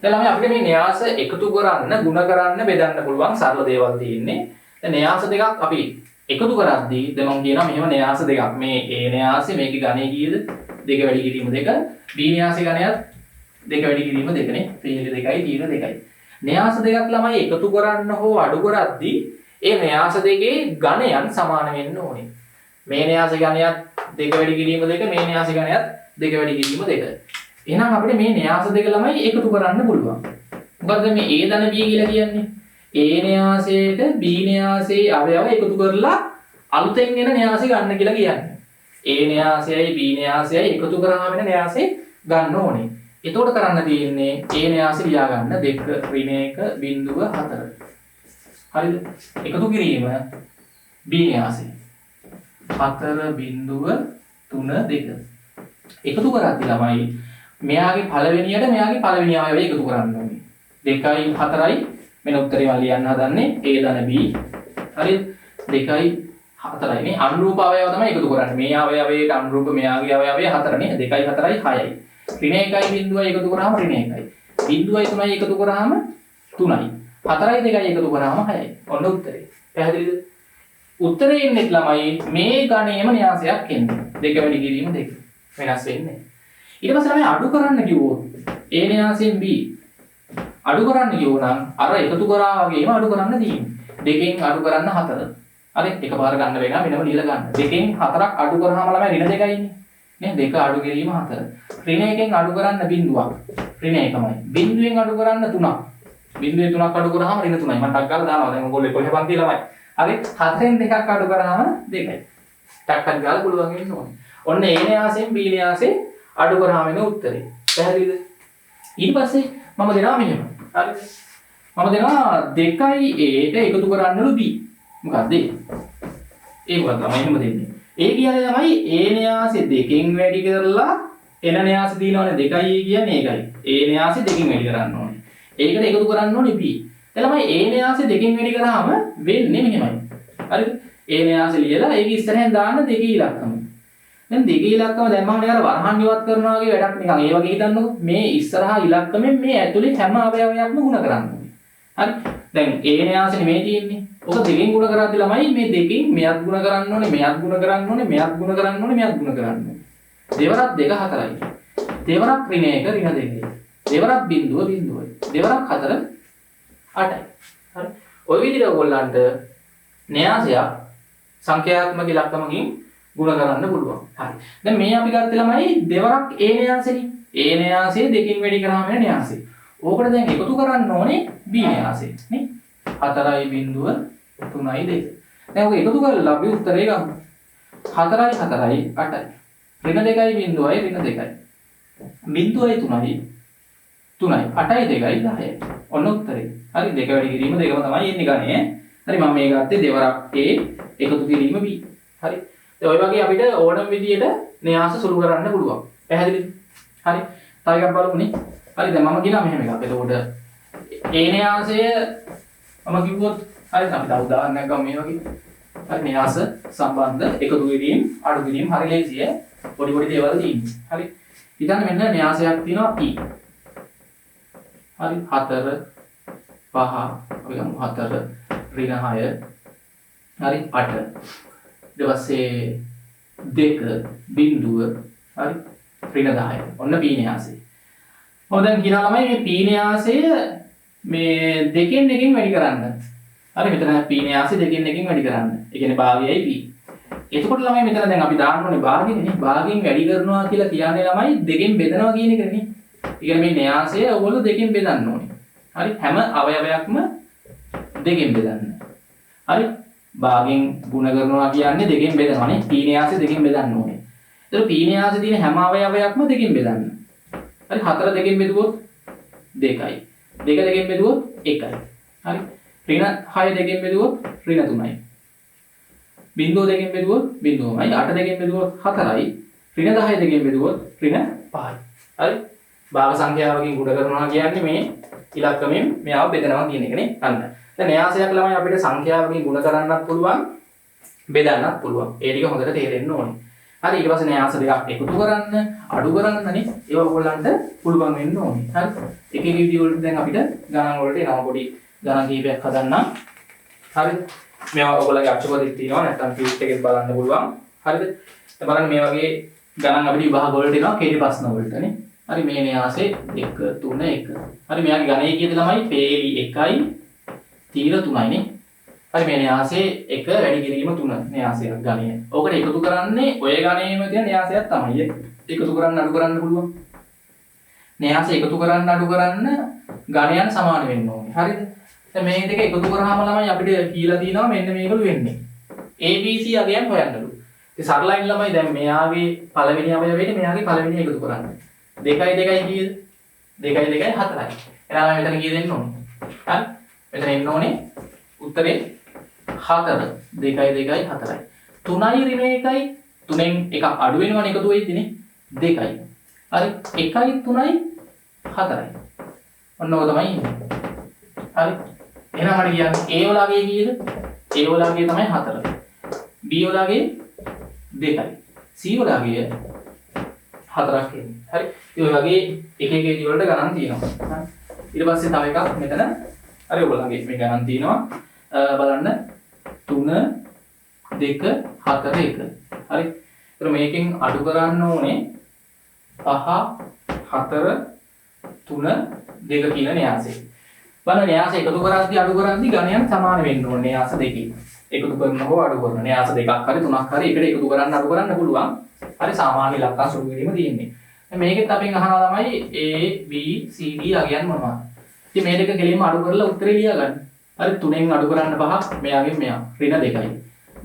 දැන් ළමයි අපිට මේ න්‍යාස එකතු කරන්න, ಗುಣ කරන්න, බෙදන්න පුළුවන් සරල දේවල් තියෙන්නේ. දැන් න්‍යාස දෙකක් අපි එකතු කරද්දී දැන් මම කියනවා මෙහෙම න්‍යාස දෙකක්. මේ A න්‍යාසෙ මේකේ ඝනය කීයද? 2 වැඩි කිරීම 2. B න්‍යාසෙ ඝනයත් 2 වැඩි කිරීම 2 නේ. පීලි 2යි තීන 2යි. න්‍යාස දෙකක් ළමයි එකතු කරන්න හෝ අඩු කරද්දී ඒ න්‍යාස දෙකේ ඝනයන් සමාන වෙන්න ඕනේ. මේ න්‍යාස ඝනයත් 2 වැඩි කිරීම 2, මේ න්‍යාස ඝනයත් 2 වැඩි කිරීම 2. එහෙනම් අපිට මේ න්‍යාස දෙක ළමයි එකතු කරන්න පුළුවන්. මොකද්ද මේ A ධන B කියලා කියන්නේ? A න්‍යාසයට B න්‍යාසයේ අවයව එකතු කරලා අලුතෙන් එන න්‍යාසෙ ගන්න කියලා කියන්නේ. A න්‍යාසයයි B න්‍යාසයයි එකතු කරාම වෙන න්‍යාසෙ ගන්න ඕනේ. එතකොට කරන්න තියෙන්නේ A න්‍යාසෙ ලියා ගන්න 2.1.4. හරිද? එකතු කිරීම B න්‍යාසෙ 4.32. එකතු කරද්දී ළමයි මෙයාගේ පළවෙනියට මෙයාගේ පළවෙනි අවයවය එකතු කරන්න ඕනේ. 2යි 4යි මෙන්න උත්තරේ මම ලියන්න හදන්නේ A ධන B. හරිද? 2යි 4යි නේ අනුරූප අවයව තමයි එකතු කරන්නේ. මේ අවයවයට අනුරූප මෙයාගේ අවයවය 4 නේ. 2යි 4යි 6යි. ඍණ 1යි බිඳුවයි එකතු කරාම ඍණ 1යි. බිඳුවයි 3යි එකතු කරාම 3යි. 4යි 2යි එකතු කරාම 6යි. ඔන්න උත්තරේ. පැහැදිලිද? උත්තරේ ඉන්නේ ළමයි මේ ගණේම න්‍යාසයක් එන්නේ. 2 වැඩි කිරීම 2. වෙනස් වෙන්නේ. ඊට පස්සේ ළමයි අඩු කරන්න කිව්වොත් A න්‍යාසයෙන් B අඩු කරන්න කිව්වනම් අර එකතු කරා වගේම අඩු කරන්න තියෙන්නේ. 2කින් අඩු කරන්න 4. හරි එකපාර ගන්න වෙනවා වෙනම ලියලා ගන්න. 2කින් 4ක් අඩු කරාම ළමයි ඍණ 2යි ඉන්නේ. නේ 2 අඩු කිරීම 4. ඍණ 1කින් අඩු කරන්න බිඳුවක්. ඍණ 1යි. බිඳුවෙන් අඩු කරන්න 3ක්. බිඳුවේ 3ක් අඩු කරාම ඍණ 3යි. මම ටක් ගාලා දානවා. දැන් ඔයගොල්ලෝ කොහෙ පන්ති ළමයි. හරි 4ෙන් 2ක් අඩු කරාම 2යි. ටක් ගාලා පුළුවන් වෙන්න ඕනේ. ඔන්න A න්‍යාසයෙන් B න්‍යාසෙ අඩු කරාම එන උත්තරේ. පැහැදිලිද? ඊට පස්සේ මම දෙනවා මෙහෙම. හරිද? මම දෙනවා 2යි A ට එකතු කරන්නලු B. මොකක්ද ඒ? ඒ මොකක්ද තමයි එහෙම දෙන්නේ. A කියන්නේ තමයි A න්‍යාසෙ 2කින් වැඩි කරලා එන න්‍යාසෙ දිනවනේ 2යි A කියන්නේ ඒකයි. A න්‍යාසෙ 2කින් වැඩි කරන්න ඕනේ. ඒකට එකතු කරන්න ඕනේ B. එතනමයි A න්‍යාසෙ 2කින් වැඩි කරාම වෙන්නේ මෙහෙමයි. හරිද? A න්‍යාසෙ ලියලා ඒක ඉස්සරහෙන් දාන්න 2 ඉලක්කම. දැන් 2 ඉලක්කම දැම්මම නේ අර වරහන් ඉවත් කරනවා වගේ වැඩක් නිකන් ඒ වගේ හිතන්නකො මේ ඉස්සරහා ඉලක්කමෙන් මේ ඇතුලේ හැම අවයවයක්ම ගුණ කරන්න ඕනේ. හරි? දැන් A න්‍යාසෙ නෙමෙයි තියෙන්නේ. ඔක දෙකෙන් ගුණ කරද්දි ළමයි මේ දෙකෙන් මෙයත් ගුණ කරන්න ඕනේ, මෙයත් ගුණ කරන්න ඕනේ, මෙයත් ගුණ කරන්න ඕනේ, මෙයත් ගුණ කරන්න ඕනේ. දෙවරක් 2 4යි. දෙවරක් ඍණ 1 ඍණ 2යි. දෙවරක් බිඳුව බිඳුවයි. දෙවරක් 4 8යි. හරි? ඔය විදිහට ඔයගොල්ලන්ට න්‍යාසයක් සංඛ්‍යාත්මක ඉලක්කමකින් ගුණ කරන්න පුළුවන්. හරි. දැන් මේ අපි ගත්තේ ළමයි දෙවරක් a න්‍යාසෙනේ. a න්‍යාසය දෙකකින් වැඩි කරාම එන න්‍යාසය. ඕකට දැන් එකතු කරන්න ඕනේ b න්‍යාසය නේ. 4.3.2. දැන් ඔක එකතු කරලා අපි උත්තරේ ගමු. 4 4 8යි. ඍණ 2යි බිඳුවයි ඍණ 2යි. බිඳුවයි 3යි 3යි 8යි 2යි 10යි. ඔන්න උත්තරේ. හරි දෙක වැඩි කිරීම දෙකම තමයි එන්නේ ගන්නේ. හරි මම මේ ගත්තේ දෙවරක් a එකතු කිරීම b. හරි. දැන් ඔය වගේ අපිට ඕනම විදියට න්‍යාස සුළු කරන්න පුළුවන්. පැහැදිලිද? හරි. තව එකක් බලමුනේ. හරි දැන් මම කියනවා මෙහෙම එකක්. එතකොට a න්‍යාසය මම කිව්වොත් හරි අපි තව උදාහරණයක් ගමු මේ වගේ. හරි න්‍යාස සම්බන්ධ එකතු කිරීම අඩු කිරීම හරි ලේසියි. පොඩි පොඩි දේවල් තියෙන්නේ. හරි. හිතන්න මෙන්න න්‍යාසයක් තියෙනවා p. හරි 4 5 අපි ගමු 4 ඍණ 6 හරි 8 ඊට පස්සේ 2 බිඳුව හරි ඍණ 10 ඔන්න p න්‍යාසය. මොකද දැන් කියනවා ළමයි මේ p න්‍යාසය මේ දෙකෙන් එකකින් වැඩි කරන්න. හරි මෙතන p න්‍යාසය දෙකෙන් එකකින් වැඩි කරන්න. ඒ කියන්නේ භාගයයි p. එතකොට ළමයි මෙතන දැන් අපි දාන්න ඕනේ භාගෙනේ නේ. භාගෙන් වැඩි කරනවා කියලා කියන්නේ ළමයි දෙකෙන් බෙදනවා කියන එක නේ. ඒ කියන්නේ මේ න්‍යාසය ඔයගොල්ලෝ දෙකෙන් බෙදන්න ඕනේ. හරි හැම අවයවයක්ම දෙකෙන් බෙදන්න. හරි භාගෙන් ගුණ කරනවා කියන්නේ දෙකෙන් බෙදනවානේ. p න්‍යාසය දෙකෙන් බෙදන්න ඕනේ. ඒතර p න්‍යාසයේ තියෙන හැම අවයවයක්ම දෙකෙන් බෙදන්න. හරි 4 දෙකෙන් බෙදුවොත් 2යි. 2 දෙකෙන් බෙදුවොත් 1යි. හරි ඍණ 6 දෙකෙන් බෙදුවොත් ඍණ 3යි. බිංදුව දෙකෙන් බෙදුවොත් බිංදුවමයි. 8 දෙකෙන් බෙදුවොත් 4යි. ඍණ 10 දෙකෙන් බෙදුවොත් ඍණ 5යි. හරි භාග සංඛ්‍යාවකින් ගුණ කරනවා කියන්නේ මේ ඉලක්කමෙන් මෙයාව බෙදනවා කියන එකනේ. අන්න. දැන් න්‍යාසයක් ළමයි අපිට සංඛ්‍යාවකින් ගුණ කරන්නත් පුළුවන් බෙදන්නත් පුළුවන්. ඒ ටික හොඳට තේරෙන්න ඕනේ. හරි ඊට පස්සේ න්‍යාස දෙකක් එකතු කරන්න අඩු කරන්නනේ ඒව ඔයගොල්ලන්ට පුළුවන් වෙන්න ඕනේ. හරි එක එක විදිහ වලට දැන් අපිට ගණන් වලට එනවා පොඩි ගණන් කීපයක් හදන්නම්. හරි මේවා ඔයගොල්ලන්ගේ අක්ෂපදෙත් තියෙනවා නැත්නම් ෆීල්ඩ් එකෙත් බලන්න පුළුවන්. හරිද? දැන් බලන්න මේ වගේ ගණන් අපිට විභාග වලට එනවා කේටි ප්‍රශ්න වලටනේ. හරි මේ න්‍යාසයේ 1 3 1. හරි මෙයාගේ ගණේ කීයද ළමයි? පේලි 1යි තීර 3යි නේ. හරි මේ න්‍යාසයේ 1 වැඩි කිරීම 3 න්‍යාසයක් ගණය. ඕකට එකතු කරන්නේ ඔය ගණේම තියෙන න්‍යාසයක් තමයි. එකතු කරන්න අඩු කරන්න පුළුවන්. න්‍යාස එකතු කරන්න අඩු කරන්න ගණයන් සමාන වෙන්න ඕනේ. හරිද? දැන් මේ දෙක එකතු කරාම ළමයි අපිට කියලා තියෙනවා මෙන්න මේකලු වෙන්නේ. ABC අගයන් හොයන්නලු. ඉතින් සරලයින් ළමයි දැන් මෙයාගේ පළවෙනි අවයවයට මෙයාගේ පළවෙනි එකතු කරන්න. 2යි 2යි කීයද? 2යි 2යි 4යි. එහෙනම් මෙතන කීයද එන්න ඕනේ? හරි? මෙතන එන්න ඕනේ උත්තරේ 4 2යි 2යි 4යි 3යි ඍණ 1යි 3ෙන් එකක් අඩු වෙනවනේ එකතු වෙයිනේ 2යි හරි 1යි 3යි 4යි ඔන්න ඔක තමයි ඉන්නේ හරි එහෙනම් මට කියන්නේ a වලගේ කීයද a වලගේ තමයි 4 b වලගේ 2යි c වලගේ 4ක් එන්නේ හරි ඒ වගේ එක එක විදිහ වලට ගණන් තියෙනවා හරි ඊට පස්සේ තව එකක් මෙතන හරි ඔයගොල්ලන්ගේ මේ ගණන් තියෙනවා බලන්න 3 2 4 1 හරි ඒතර මේකෙන් අඩු කරන්න ඕනේ 5 4 3 2 කියන න්‍යාසය බලන්න න්‍යාස එකතු කරද්දී අඩු කරද්දී ගණයන් සමාන වෙන්න ඕනේ න්‍යාස දෙකේ එකතු කරනකොට අඩු කරන න්‍යාස දෙකක් හරි තුනක් හරි එකට එකතු කරන්න අඩු කරන්න පුළුවන් හරි සාමාන්‍ය ඉලක්කම් සුළු කිරීම තියෙන්නේ මේකෙත් අපෙන් අහනවා තමයි a b c d අගයන් මොනවද ඉතින් මේ දෙක කෙලින්ම අඩු කරලා උත්තරේ ලියා ගන්න හරි 3ෙන් අඩු කරන්න 5ක් මෙයාගෙන් මෙයා ඍණ 2යි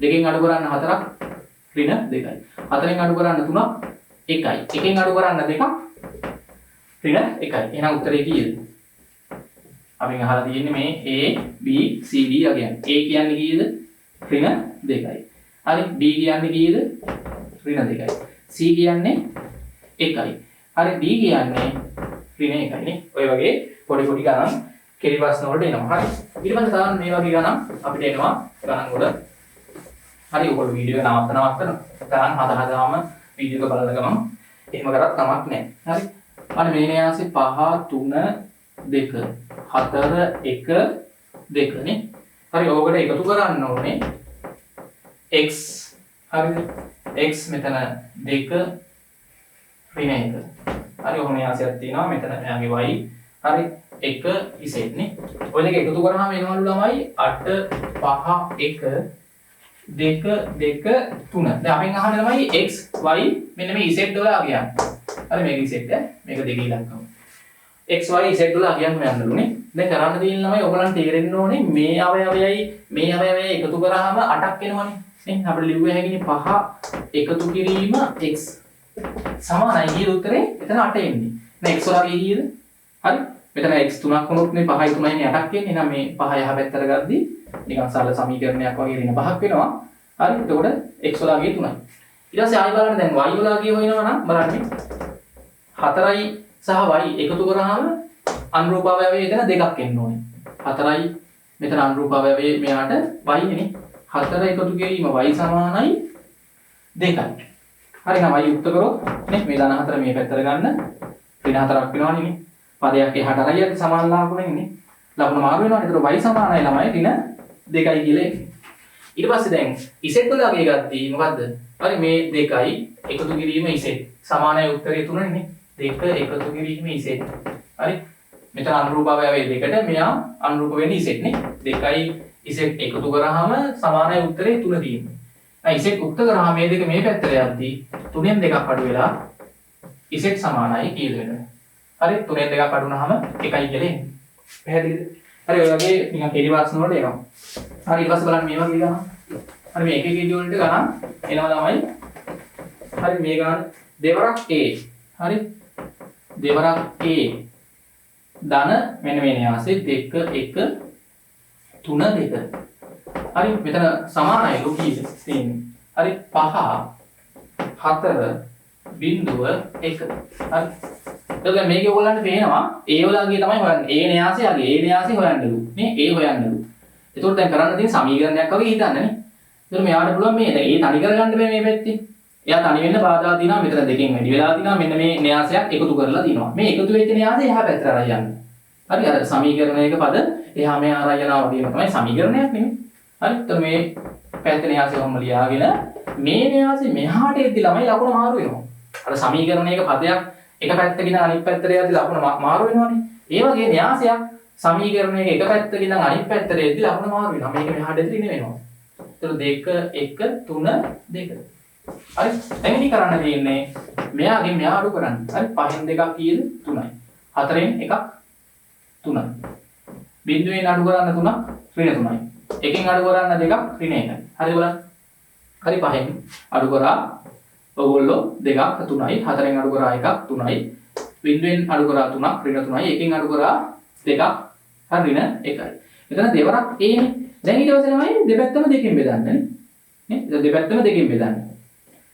2කින් අඩු කරන්න 4ක් ඍණ 2යි 4ෙන් අඩු කරන්න 3ක් 1යි 1කින් අඩු කරන්න 2ක් ඍණ 1යි එහෙනම් උත්තරේ කීයද අපෙන් අහලා තියෙන්නේ මේ a b c d අගයන් a කියන්නේ කීයද ඍණ 2යි හරි b කියන්නේ කීයද ඍණ 2යි c කියන්නේ 1යි හරි d කියන්නේ ඍණ 1යි නේ ඔය වගේ පොඩි පොඩි ගණන් කෙටි ප්‍රශ්න වලට එනවා. හරි. ඊට පස්සේ තව මේ වගේ ගණන් අපිට එනවා ගණන් වල. හරි ඔයගොල්ලෝ වීඩියෝ එක නවත්තන ගණන් හදාගාම වීඩියෝ එක බලන ගමන් එහෙම කරත් කමක් නැහැ. හරි. අන්න මේ න්‍යාසෙ 5 3 2 4 1 2 නේ. හරි ඕකට එකතු කරන්න ඕනේ x හරිද? x මෙතන 2 ඍණ 1. හරි ඔහොම න්‍යාසයක් තියෙනවා මෙතන එයාගේ y හරි 1 ඉසෙන්නේ ඔය දෙක එකතු කරාම එනවලු ළමයි 8 5 1 2 2 3. දැන් අපෙන් අහන්නේ තමයි x y මෙන්න මේ z වල අගයන්. හරි මේක z මේක 2 ඉලක්කම. x y z වල අගයන් හොයන්න ඕනේ. දැන් කරන්න තියෙන ළමයි ඔයගලන්ට තේරෙන්න ඕනේ මේ අවයවයයි මේ අවයවයයි එකතු කරාම 8ක් එනවනේ. නේ අපිට ලිව්ව හැකිනේ 5 එකතු කිරීම x සමානයි කියන උත්තරේ එතන 8 එන්නේ. දැන් x වල අගය කීයද? හරි. මෙතන x 3ක් වුණොත් මේ 5යි 3යි 8ක් එන්නේ. එහෙනම් මේ 5 යහ පැත්තට ගද්දී නිකන් සරල සමීකරණයක් වගේ ඍණ 5ක් වෙනවා. හරි. එතකොට x වල අගය 3යි. ඊට පස්සේ ආයෙ බලන්න දැන් y වල අගය හොයනවා නම් බලන්න 4යි සහ y එකතු කරාම අනුරූප අවයවය එතන දෙකක් එන්න ඕනේ. 4යි මෙතන අනුරූප අවයවය මෙයාට y නේ. 4 එකතු කිරීම y සමානයි 2යි. හරි නම් y යුක්ත කරොත් නේ මේ ධන 4 මේ පැත්තට ගන්න ඍණ 4ක් වෙනවනේ නේ. පදයක් එහාට අරයියත් සමාන ලාකුණෙන් නේ. ලකුණ මාරු වෙනවනේ. ඒතර y සමානයි ළමයි ඍණ 2යි කියලා එන්නේ. ඊට පස්සේ දැන් z වල අගය ගත්තී මොකද්ද? හරි මේ 2යි එකතු කිරීම z සමානයි උත්තරේ 3 නේ. 2 එකතු කිරීම z. හරි. මෙතන අනුරූප අවයවය දෙකට මෙයා අනුරූප වෙන්නේ z නේ. 2යි z එකතු කරාම සමානයි උත්තරේ 3 තියෙන්නේ. දැන් z උක්ත කරාම මේ දෙක මේ පැත්තට යද්දී 3ෙන් 2ක් අඩු වෙලා z සමානයි කියලා වෙනවා. හරි 3ෙන් 2ක් අඩු වුනහම 1යි කියලා එන්නේ. පැහැදිලිද? හරි ඔය වගේ නිකන් කෙටි ප්‍රශ්න වලට එනවා. හරි ඊට පස්සේ බලන්න මේ වගේ ගණන්. හරි මේ එක එක ඩියුල් වලට ගණන් එනවා තමයි. හරි මේ ගණන් දෙවරක් a. හරි දෙවරක් a ධන මෙන්න මේ න්‍යාසෙ 2 1 3 2. හරි මෙතන සමානයි ලෝකීය තියෙන්නේ. හරි 5 4 බිංදුව 1. හරි එතකොට මේක ඔයගොල්ලන්ට පේනවා A වල අගය තමයි හොයන්නේ. A න්‍යාසය අගය A න්‍යාසය හොයන්නලු. මේ A හොයන්නලු. එතකොට දැන් කරන්න තියෙන සමීකරණයක් වගේ හිතන්නනේ. එතකොට මෙයාට පුළුවන් මේ දැන් A තනි කරගන්න බෑ මේ පැත්තේ. එයා තනි වෙන්න බාධා දිනවා මෙතන දෙකෙන් වැඩි වෙලා දිනවා මෙන්න මේ න්‍යාසයක් එකතු කරලා දිනවා. මේ එකතු වෙච්ච න්‍යාසය එහා පැත්තට අරන් යන්න. හරි අර සමීකරණයක පද එහා මෙහා අරන් යනවා වගේම තමයි සමීකරණයක් නෙමෙයි. හරි එතකොට මේ පැත්ත න්‍යාසය ඔහොම ලියාගෙන මේ න්‍යාසය මෙහාට එද්දි ළමයි ලකුණ මාරු වෙනවා. අර සමීකරණයක පදයක් එක පැත්තකින් අනිත් පැත්තට යද්දි ලකුණ මාරු වෙනවනේ. ඒ වගේ න්‍යාසයක් සමීකරණයක එක පැත්තකින් අනිත් පැත්තට යද්දි ලකුණ මාරු වෙනවා. මේක මෙහාට එද්දි වෙනවා. එතකොට 2 1 3 2. හරි දැන් ඉනි කරන්න තියෙන්නේ මෙයාගෙන් මෙයා අඩු කරන්න. හරි 5න් 2ක් කීයද? 3යි. 4න් 1ක් 3යි. බිංදුවෙන් අඩු කරන්න 3ක් ඍණ 3යි. එකෙන් අඩු කරන්න 2ක් ඍණ 1යි. හරි බලන්න. හරි 5න් අඩු කරා ඔයගොල්ලෝ 2ක් 3යි. 4න් අඩු කරා 1ක් 3යි. බිංදුවෙන් අඩු කරා 3ක් ඍණ 3යි. එකෙන් අඩු කරා 2ක් හරි ඍණ 1යි. එතන දෙවරක් a නේ. දැන් ඊට පස්සේ තමයි දෙපැත්තම දෙකෙන් බෙදන්නේ නේ. දෙපැත්තම දෙකෙන් බෙදන්නේ.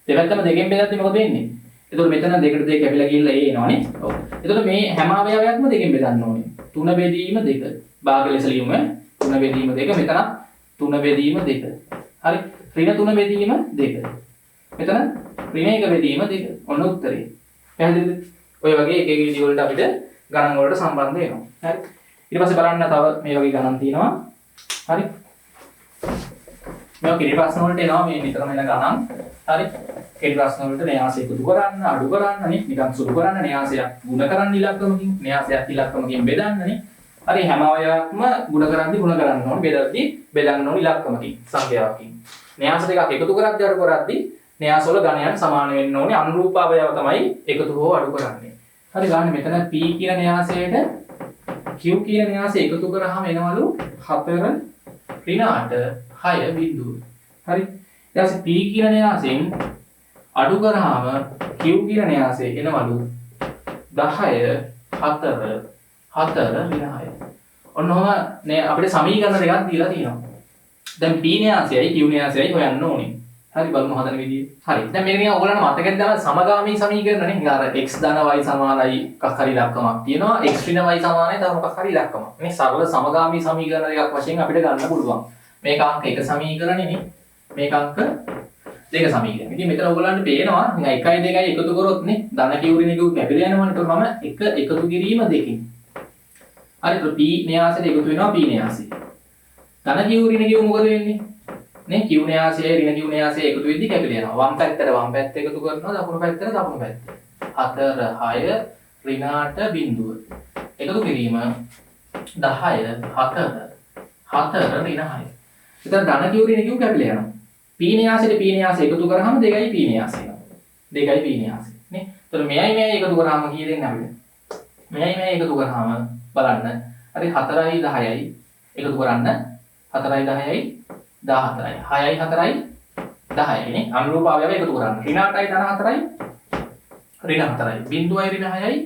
දෙපැත්තම දෙකෙන් බෙදද්දි මොකද වෙන්නේ? එතකොට මෙතන දෙකට දෙක කැපිලා ගිහිල්ලා a එනවනේ. ඔව්. එතකොට මේ හැම අවයවයක්ම දෙකෙන් බෙදන්න ඕනේ. 3 බෙදීම 2. භාග ලෙස ලියමු. 3 බෙදීම 2. මෙතන 3 බෙදීම 2. හරි. ඍණ 3 බෙදීම 2. මෙතන ඍණ 1 බෙදීම 2. ඔන්න උත්තරේ. පැහැදිලිද? ඔය වගේ එක එක විදිහ වලට අපිට ගණන් වලට සම්බන්ධ වෙනවා. හරි. ඊට පස්සේ බලන්න තව මේ වගේ ගණන් තියෙනවා. හරි. මේවා කෙටි ප්‍රශ්න වලට එනවා මේ නිතරම එන ගණන්. හරි. කෙටි ප්‍රශ්න වලට න්‍යාසය එකතු කරන්න, අඩු කරන්න නේ, නිකන් සුළු කරන්න, න්‍යාසයක් ගුණ කරන්න ඉලක්කමකින්, න්‍යාසයක් ඉලක්කමකින් බෙදන්න නේ. හරි හැම අවයවයක්ම ගුණ කරද්දී ඕන, බෙදද්දී බෙදන්න ඕන ඉලක්කමකින්, සංඛ්‍යාවකින්. න්‍යාස දෙකක් එකතු කරද්දී අඩු කරද්දී න්‍යාස වල ගණයන් සමාන වෙන්න ඕනේ. අනුරූප අවයව තමයි එකතු හෝ අඩු කරන්නේ. හරි ගන්න මෙතන p කියන න්‍යාසයට q කියන න්‍යාසය එකතු කරාම එනවලු 4 ඍණ 8 6 බිංදුව. හරි. ඊට පස්සේ p කියන න්‍යාසයෙන් අඩු කරාම q කියන න්‍යාසය එනවලු 10 4 ඍණ 6. ඔන්නෝම නේ අපිට සමීකරණ දෙකක් දීලා තියෙනවා. දැන් p න්‍යාසයයි q න්‍යාසයයි හොයන්න ඕනේ. හරි බලමු හදන විදිය. හරි. දැන් මේක නිකන් ඔයගොල්ලන්ට මතකද දාලා සමගාමී සමීකරණ නේ. අර x ධන y සමානයි එකක් හරි ඉලක්කමක් තියෙනවා. x ඍණ y සමානයි තව මොකක් හරි ඉලක්කමක්. මේ සරල සමගාමී සමීකරණ දෙකක් වශයෙන් අපිට ගන්න පුළුවන්. මේක අංක 1 සමීකරණේ නේ. මේක අංක 2 සමීකරණ. ඉතින් මෙතන ඔයගොල්ලන්ට පේනවා නිකන් 1යි 2යි එකතු කරොත් නේ ධන q ඍණ q කැපිලා යනවනේ. ඒතකොට මම 1 එකතු කිරීම දෙකකින්. හරි. ඒතකොට p න්‍යාසයට එකතු වෙනවා p න්‍යාසය. ධන q ඍණ q මොකද වෙන්නේ? නේ q න්‍යාසය ඍණ q න්‍යාසය එකතු වෙද්දි කැපිලා යනවා. වම් පැත්තට වම් පැත්ත එකතු කරනවා, දකුණු පැත්තට දකුණු පැත්ත. 4 6 ඍණ 8 බිංදුව. එකතු කිරීම 10 4 4 ඍණ 6. එතන ධන q ඍණ q කැපිලා යනවා. පීනයාසයට පීනයාස එකතු කරාම 2යි පීනයාස එනවා. 2යි පීනයාස. නේ? එතකොට මෙයයි එකතු කරාම කී දෙන්නේ අපිට? මෙයයි එකතු කරාම බලන්න. හරි 4යි 10යි එකතු කරන්න 4යි 10යි 14යි. 6යි 4යි 10යි නේ. අනුරූප අවයව එකතු කරන්න. ඍණ 8යි ධන 4යි ඍණ 4යි. බිංදුවයි ඍණ 6යි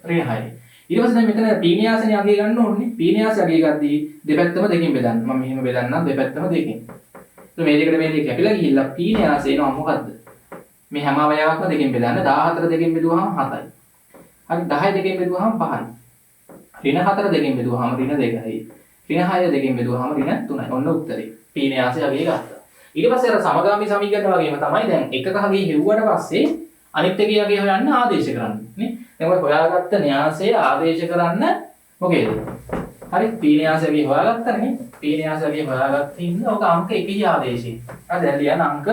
ඍණ 6යි. ඊට පස්සේ දැන් මෙතන පීනයාසනේ අගය ගන්න ඕනේ. පීනයාස අගය ගද්දී දෙපැත්තම දෙකකින් බෙදන්න. මම මෙහෙම බෙදන්නම් දෙපැත්තම දෙකකින්. මේ දෙකට මේ දෙක කැපිලා ගිහිල්ලා පීනයාස එනවා මොකද්ද? මේ හැම අවයවයක්ම දෙකෙන් බෙදන්න 14 දෙකෙන් බෙදුවාම 7යි. හරි 10 දෙකෙන් බෙදුවාම 5යි. ඍණ 4 දෙකෙන් බෙදුවාම ඍණ 2යි. ඍණ 6 දෙකෙන් බෙදුවාම ඍණ 3යි. ඔන්න උත්තරේ. පීනයාසය අගය ගත්තා. ඊට පස්සේ අර සමගාමී සමීකරණ වගේම තමයි දැන් එකක අගය හෙව්වට පස්සේ අනිත් එකේ අගය හොයන්න ආදේශ කරන්නේ නේ. දැන් ඔය හොයාගත්ත න්‍යාසය ආදේශ කරන්න මොකේද? හරි පීනයාසය හොයාගත්තා නේ. පීනයාසය හොයාගත්තේ ඉන්න ඔක අංක 1 ආදේශය. හරි දැන් ලියන්න අංක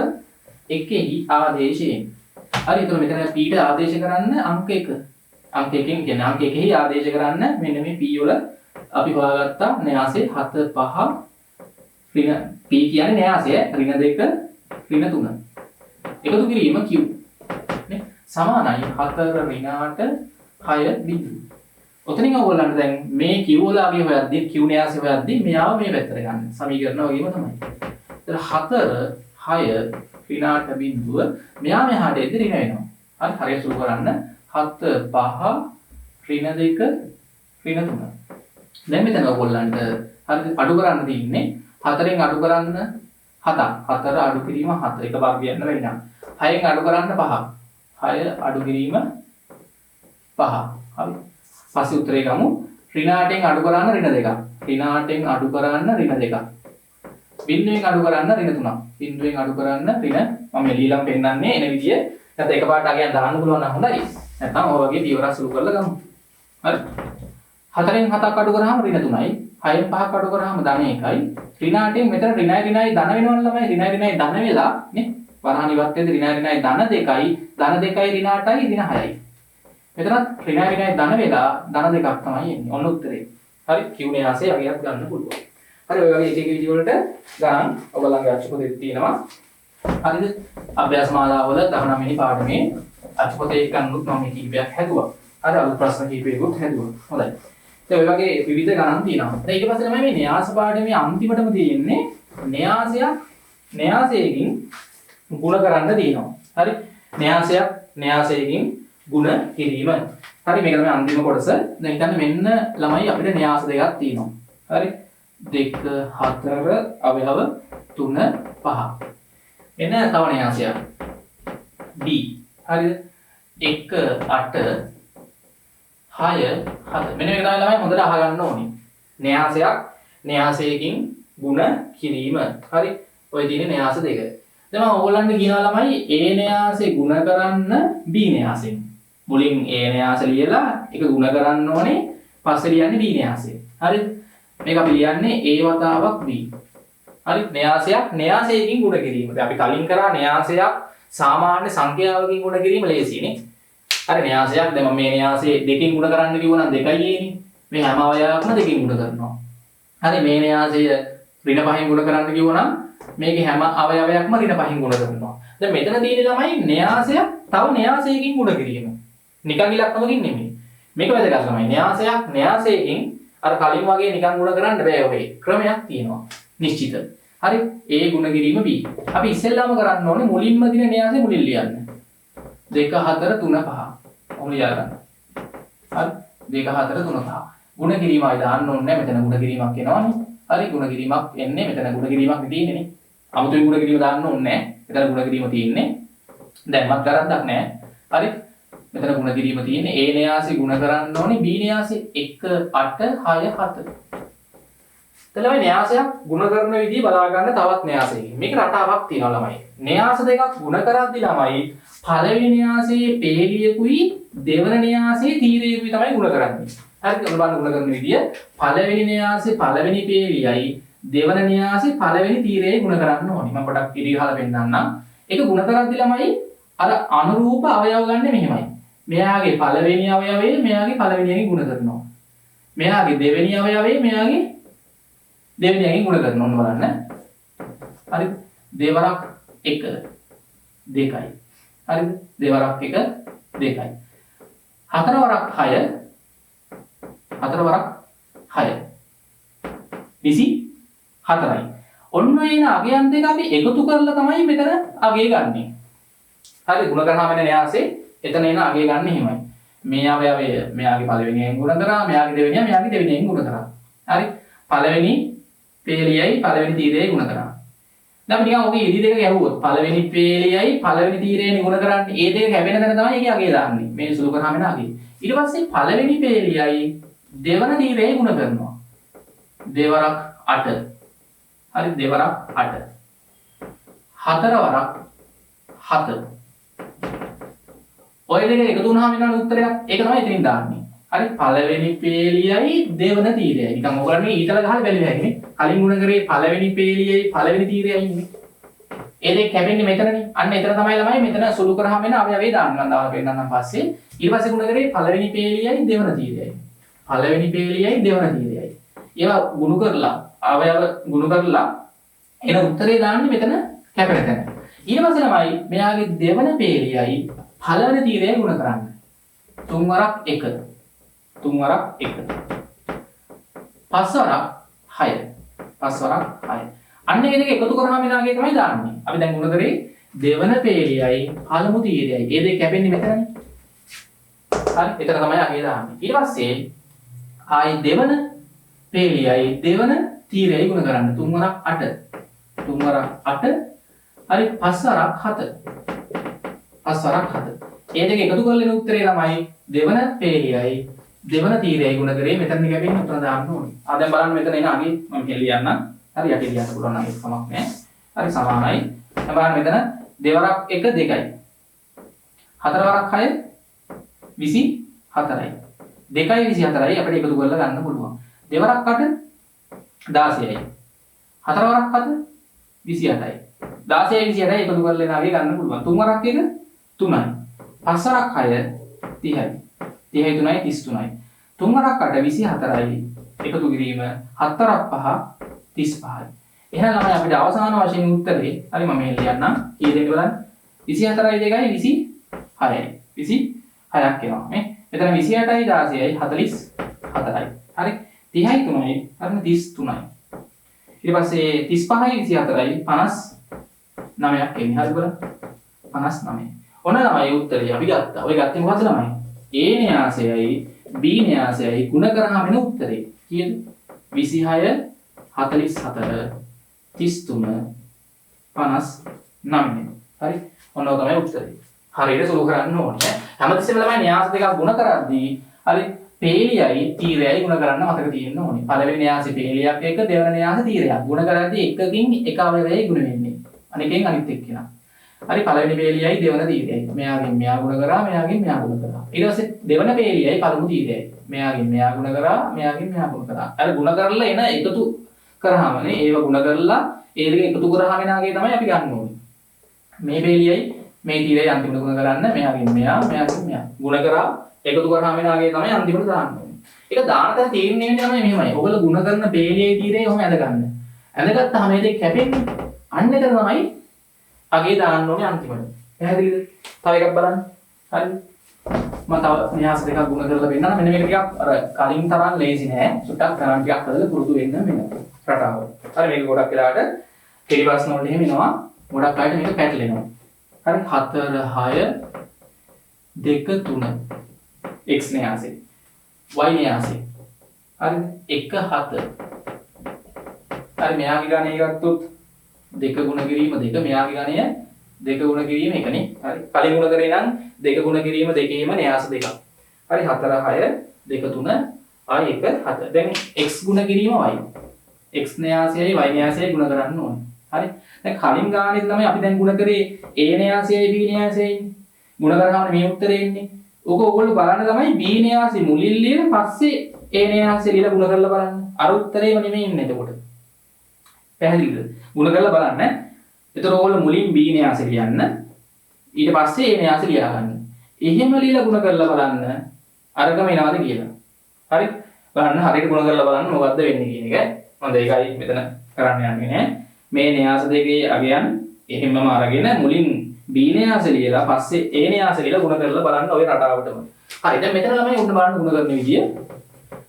1 ආදේශය. හරි එතකොට මෙතන p ට ආදේශ කරන්න අංක 1. අංක 1කින් කියන්නේ අංක 1 ආදේශ කරන්න මෙන්න මේ p වල අපි හොයාගත්තා න්‍යාසය 7 5 ඍණ p කියන්නේ න්‍යාසය ඍණ 2 ඍණ 3. එකතු කිරීම q නේ සමානයි 4 ඍණ 8 6 බිඳුව. ඔතනින් ඔයගොල්ලන්ට දැන් මේ q වල අගය හොයද්දී q න්‍යාසය හොයද්දී මෙයාව මේ පැත්තට ගන්න. සමීකරණ වගේම තමයි. ඒතර 4 6 ඍණ 8 බිඳුව මෙයා මෙහාට එද්දී ඍණ වෙනවා. හරි හරියට සුළු කරන්න 7 5 ඍණ 2 ඍණ 3. දැන් මෙතන ඔයගොල්ලන්ට හරියට අඩු කරන්න තියෙන්නේ 4ෙන් අඩු කරන්න 7ක් 4 අඩු කිරීම 7 එක පාර කියන්න බැරි නම් 6ෙන් අඩු කරන්න 5ක් 6 අඩු කිරීම 5 හරි පස්සේ උත්තරේ ගමු ඍණ 8ෙන් අඩු කරන්න ඍණ 2ක් ඍණ 8ෙන් අඩු කරන්න ඍණ 2ක් බිංදුවෙන් අඩු කරන්න ඍණ 3ක් බිංදුවෙන් අඩු කරන්න ඍණ මම එළියලම් පෙන්නන්නේ එන විදිය නැත්නම් එකපාරට අගයන් දාන්න පුළුවන් නම් හොඳයි නැත්නම් ඔය වගේ පියවරක් සුළු කරලා ගමු හරි 4ෙන් 7ක් අඩු කරාම ඍණ 3යි 6ෙන් 5ක් අඩු කරාම ධන 1යි ඍණ 8ෙන් මෙතන ඍණයි ධන වෙනවනේ ළමයි ඍණයි ධන වෙලා නේ වරහන් ඉවත් වෙද්දී ඍණයි ධන 2යි ධන 2යි ඍණ 8යි ඍණ 6යි මෙතනත් ඍණයි ධන වෙලා ධන 2ක් තමයි එන්නේ ඔන්න උත්තරේ හරි q න්‍යාසය අගයක් ගන්න පුළුවන් හරි ඔය වගේ එක එක විදිහ වලට ගණන් ඔයගොල්ලන්ගේ අච්චුපොතේ තියෙනවා හරිද අභ්‍යාස මාලාවල 19 වෙනි පාඩමේ අච්චුපොතේ ගණනුත් මම කීපයක් හැදුවා හරි අලුත් ප්‍රශ්න කීපයකුත් හැදුවා හොඳයි ඒ වගේ විවිධ ගණන් තියෙනවා. දැන් ඊට පස්සේ තමයි මේ න්‍යාස පාඩමේ අන්තිමටම තියෙන්නේ න්‍යාසයකින් ගුණ කරන්න තියෙනවා. හරි? න්‍යාසයකින් ගුණ කිරීම. හරි මේක තමයි අන්තිම කොටස. දැන් හිතන්න මෙන්න ළමයි අපිට න්‍යාස දෙකක් තියෙනවා. හරි? 2 4 අවයව 3 5. මෙන්න තව න්‍යාසයක්. B. හරිද? 1 8 6 7 මෙන්න මේක තමයි ළමයි හොඳට අහගන්න ඕනේ. න්‍යාසයකින් ගුණ කිරීම. හරි? ඔය තියෙන න්‍යාස දෙක. දැන් මම ඕගොල්ලන්ට කියනවා ළමයි A න්‍යාසෙ ගුණ කරන්න B න්‍යාසෙන්. මුලින් A න්‍යාස ලියලා ඒක ගුණ කරන්න ඕනේ. පස්සේ ලියන්නේ B න්‍යාසය. හරිද? මේක අපි ලියන්නේ A වතාවක් B. හරි? න්‍යාසයකින් ගුණ කිරීම. දැන් අපි කලින් කරා න්‍යාසයක් සාමාන්‍ය සංඛ්‍යාවකින් ගුණ කිරීම ලේසියිනේ. හරි න්‍යාසයක් දැන් මම මේ න්‍යාසයේ දෙකකින් ගුණ කරන්න කිව්වනම් 2යි එන්නේ. මේ හැම අවයවයක්ම දෙකකින් ගුණ කරනවා. හරි මේ න්‍යාසය ඍණ 5න් ගුණ කරන්න කිව්වනම් මේකේ හැම අවයවයක්ම ඍණ 5න් ගුණ කරනවා. දැන් මෙතන තියෙන්නේ ළමයි න්‍යාසයක් තව න්‍යාසයකින් ගුණ කිරීම. නිකන් ඉලක්කමකින් නෙමෙයි. මේක වැදගත් ළමයි. න්‍යාසයකින් අර කලින් වගේ නිකන් ගුණ කරන්න බෑ ඔය. ක්‍රමයක් තියෙනවා. නිශ්චිත. හරි A ගුණ කිරීම B. අපි ඉස්සෙල්ලාම කරන්න ඕනේ මුලින්ම දින න්‍යාසය මුලින් ලියන්න. 2 4 3 5 ඔන්න ලියා ගන්න. හරි 2 4 3 5 ගුණ කිරීමයි දාන්න ඕනේ මෙතන ගුණ කිරීමක් එනවනේ. හරි ගුණ කිරීමක් එන්නේ මෙතන ගුණ කිරීමක් තියෙන්නේ නේ. 아무තෙන් ගුණ කිරීම දාන්න ඕනේ නැහැ. මෙතන ගුණ කිරීම තියෙන්නේ. දැන්වත් වැරද්දක් නැහැ. හරි මෙතන ගුණ කිරීම තියෙන්නේ A න්‍යාසෙ ගුණ කරන්න ඕනේ B න්‍යාසෙ 1 8 6 7. එතලම න්‍යාසයක් ගුණ කරන විදිහ බලා ගන්න තවත් න්‍යාසයකින්. මේක රටාවක් තියෙනවා ළමයි. න්‍යාස දෙකක් ගුණ කරද්දී ළමයි පළවෙනි න්‍යාසයේ පේලියකුයි දෙවන න්‍යාසයේ තීරයකුයි තමයි ගුණ කරන්නේ. හරිද? ඔන්න බලන්න ගුණ කරන විදිය. පළවෙනි න්‍යාසයේ පළවෙනි පේලියයි දෙවන න්‍යාසයේ පළවෙනි තීරයයි ගුණ කරන්න ඕනේ. මම පොඩක් ඉරි ගහලා පෙන්නන්නම්. ඒක ගුණ කරද්දී ළමයි අර අනුරූප අවයව ගන්න මෙහෙමයි. මෙයාගේ පළවෙනි අවයවයේ මෙයාගේ පළවෙනියකින් ගුණ කරනවා. මෙයාගේ දෙවෙනි අවයවයේ මෙයාගේ දෙවෙනියකින් ගුණ කරනවා. ඔන්න බලන්න. හරි දෙවරක් 1 2යි. හරිද? දෙවරක් 1 2යි. හතරවරක් 6 හතරවරක් 6 24යි. ඔන්න එන අගයන් දෙක අපි එකතු කරලා තමයි මෙතන අගය ගන්නෙ. හරි ಗುಣ කරාම එන න්‍යාසේ එතන එන අගය ගන්න එහෙමයි. මේ අවයවය මෙයාගේ පළවෙනියෙන් ගුණ කරා, මෙයාගේ දෙවෙනියා මෙයාගේ දෙවෙනියෙන් ගුණ කරා. හරි? පළවෙනි පේලියයි පළවෙනි තීරයයි ගුණ කරා. දැන් අපි නිකන් ඔගේ ඉදි දෙක ගැහුවොත් පළවෙනි පේලියයි පළවෙනි තීරයයි ගුණ කරන්නේ. ඒ දෙක කැපෙන තැන තමයි ඒකේ අගය දාන්නේ. මේ සුළු කරාම එන අගය. ඊට පස්සේ පළවෙනි පේලියයි දෙවන තීරයයි ගුණ කරනවා. දෙවරක් 8. හරි දෙවරක් 8. හතරවරක් 7. ඔය දෙක එකතු වුණාම එන උත්තරයක් ඒක තමයි ඉතින් දාන්නේ. හරි පළවෙනි පේලියයි දෙවන තීරයයි. නිකන් ඔයගොල්ලෝ ඊතල ගහලා බැලුවා හැකිනේ. කලින් ගුණ කරේ පළවෙනි පේලියයි පළවෙනි තීරයයි ඉන්නේ. ඒ දෙක කැපෙන්නේ මෙතනනේ. අන්න එතන තමයි ළමයි මෙතන සුළු කරාම එන අවයවය දාන්න මම දාලා පෙන්නන්නම් පස්සේ. ඊට පස්සේ ගුණ කරේ පළවෙනි පේලියයි දෙවන තීරයයි. පළවෙනි පේලියයි දෙවන තීරයයි. ඒවා ගුණ කරලා අවයව ගුණ කරලා එන උත්තරේ දාන්නේ මෙතන කැපෙන තැන. ඊට පස්සේ ළමයි මෙයාගේ දෙවන පේලියයි පළවෙනි තීරයයි ගුණ කරන්න. 3 වරක් 1. 3 වරක් 1. 5 වරක් 6. 5 වරක් 6. අන්න ඒ දෙක එකතු කරාම එනාගේ තමයි දාන්නේ. අපි දැන් ගුණ කරේ දෙවන පේලියයි පළමු තීරයයි. ඒ දෙක කැපෙන්නේ මෙතනනේ. හරි එතන තමයි අගේ දාන්නේ. ඊට පස්සේ ආයි දෙවන පේලියයි දෙවන තීරයයි ගුණ කරන්න. 3 වරක් 8. 3 වරක් 8. හරි 5 වරක් 7. 5 වරක් 7. ඒ දෙක එකතු කරලා එන උත්තරේ තමයි දෙවන පේලියයි දෙවන තීරයයි ගුණ කරේ මෙතන කැපෙන්නේ උත්තර දාන්න ඕනේ. ආ දැන් බලන්න මෙතන එන අගේ මම හෙලියන්නම්. හරි යටි ලියන්න පුළුවන් නම් ඒක කමක් නැහැ. හරි සමානයි. දැන් බලන්න මෙතන දෙවරක් 1 2යි. හතරවරක් 6 24යි. 2යි 24යි අපිට එකතු කරලා ගන්න පුළුවන්. දෙවරක් 8 16යි. හතරවරක් 7 28යි. 16යි 28යි එකතු කරලා එන අගේ ගන්න පුළුවන්. 3 වරක් 1 3යි. 5 වරක් 6 30යි. 30යි 3යි 33යි. 3 වරක් 8 24යි. එකතු කිරීම 7 වරක් 5 35යි. එහෙනම් ළමයි අපිට අවසාන වශයෙන් උත්තරේ හරි මම මෙහෙ ලියන්නම්. කී දෙනෙක් බලන්න 24යි 2යි 26යි. 26ක් එනවා මේ. මෙතන 28යි 16යි 44යි. හරි 30යි 3යි හරින 33යි. ඊට පස්සේ 35යි 24යි 59ක් එන්නේ. හරි බලන්න 59. ඔන්න ළමයි උත්තරේ අපි ගත්තා. ඔය ගත්තේ මොකද්ද ළමයි? A න්‍යාසයයි B න්‍යාසයයි ගුණ කරාම එන උත්තරේ. කීයද? 26 44 33 59. හරි. ඔන්න ඔය තමයි උත්තරේ. හරියට සුළු කරන්න ඕනේ. හැමතිස්සෙම ළමයි න්‍යාස දෙකක් ගුණ කරද්දී හරි පේලියයි තීරයයි ගුණ කරන්න මතක තියෙන්න ඕනේ. පළවෙනි න්‍යාසෙ පේලියක් එක්ක දෙවන න්‍යාසෙ තීරයක්. ගුණ කරද්දී එකකින් එක අවයවයයි ගුණ වෙන්නේ. අනිකෙන් අනිත් එක්කෙනා. හරි පළවෙනි පේලියයි දෙවන තීරයයි. මෙයාගෙන් මෙයා ගුණ කරා, මෙයාගෙන් මෙයා ගුණ කරා. ඊට පස්සේ දෙවන පේලියයි පළමු තීරයයි. මෙයාගෙන් මෙයා ගුණ කරා, මෙයාගෙන් මෙයා ගුණ කරා. අර ගුණ කරලා එන එකතු කරාමනේ ඒව ගුණ කරලා ඒ දෙක එකතු කරාම එනාගේ තමයි අපි ගන්න ඕනේ. මේ පේලියයි මේ තීරයයි අන්තිමට ගුණ කරන්න මෙයාගෙන් මෙයා, මෙයාගෙන් මෙයා. ගුණ කරා එකතු කරාම එනාගේ තමයි අන්තිමට දාන්න ඕනේ. ඒක දාන තැන තීරණය වෙන්නේ තමයි මෙහෙමයි. ඔයගොල්ලෝ ගුණ කරන පේලියයි තීරයයි ඔහම ඇද ගන්න. ඇදගත්තාම මේ දෙක කැපෙන්නේ. අන්න එතන තමයි අගේ දාන්න ඕනේ අන්තිමට. පැහැදිලිද? තව එකක් බලන්න. හරි. මම තව න්‍යාස දෙකක් ගුණ කරලා පෙන්නන්න. මෙන්න මේක ටිකක් අර කලින් තරම් ලේසි නෑ. සුට්ටක් තරම් ටිකක් හදලා පුරුදු වෙන්න මෙන්න රටාව. හරි මේක ගොඩක් වෙලාවට ටෙලිපස්න වලට එහෙම එනවා. ගොඩක් අයට මේක පැටලෙනවා. හරි 4 6 2 3 x න්‍යාසෙ. y න්‍යාසෙ. හරිද? 1 7. හරි මෙයාගේ ගණනය ගත්තොත් 2 ගුණ කිරීම 2 මෙයාගේ ගණනය 2 ගුණ කිරීම 1නේ. හරි. කලින් ගුණ කරේ නම් 2 ගුණ කිරීම දෙකේම න්‍යාස දෙකක්. හරි 4 6 2 3 ආයි 1 7. දැන් x ගුණ කිරීම y. x න්‍යාසයයි y න්‍යාසයයි ගුණ කරන්න ඕනේ. හරි. දැන් කලින් ගානේ තමයි අපි දැන් ගුණ කරේ a න්‍යාසයයි b න්‍යාසයයි. ගුණ කරාම මේ උත්තරේ එන්නේ. ඕක ඕගොල්ලෝ බලන්න තමයි b න්‍යාසෙ මුලින් ලියලා පස්සේ a න්‍යාසෙ ලියලා ගුණ කරලා බලන්න. අර උත්තරේම නෙමෙයි ඉන්නේ එතකොට. පැහැදිලිද? ගුණ කරලා බලන්න. එතකොට ඕගොල්ලෝ මුලින් b න්‍යාසෙ ලියන්න. ඊට පස්සේ a න්‍යාසෙ ලියා ගන්න. එහෙම ලියලා ගුණ කරලා බලන්න අරගම එනවාද කියලා. හරි? බලන්න හරියට ගුණ කරලා බලන්න මොකද්ද වෙන්නේ කියන එක. මම ඒකයි මෙතන කරන්න යන්නේ නෑ. මේ න්‍යාස දෙකේ අගයන් එහෙමම අරගෙන මුලින් B න්‍යාස ලියලා පස්සේ A න්‍යාස ලියලා ගුණ කරලා බලන්න ඔය රටාවටම. හරි දැන් මෙතන ළමයි උන්න බලන්න ගුණ කරන විදිය.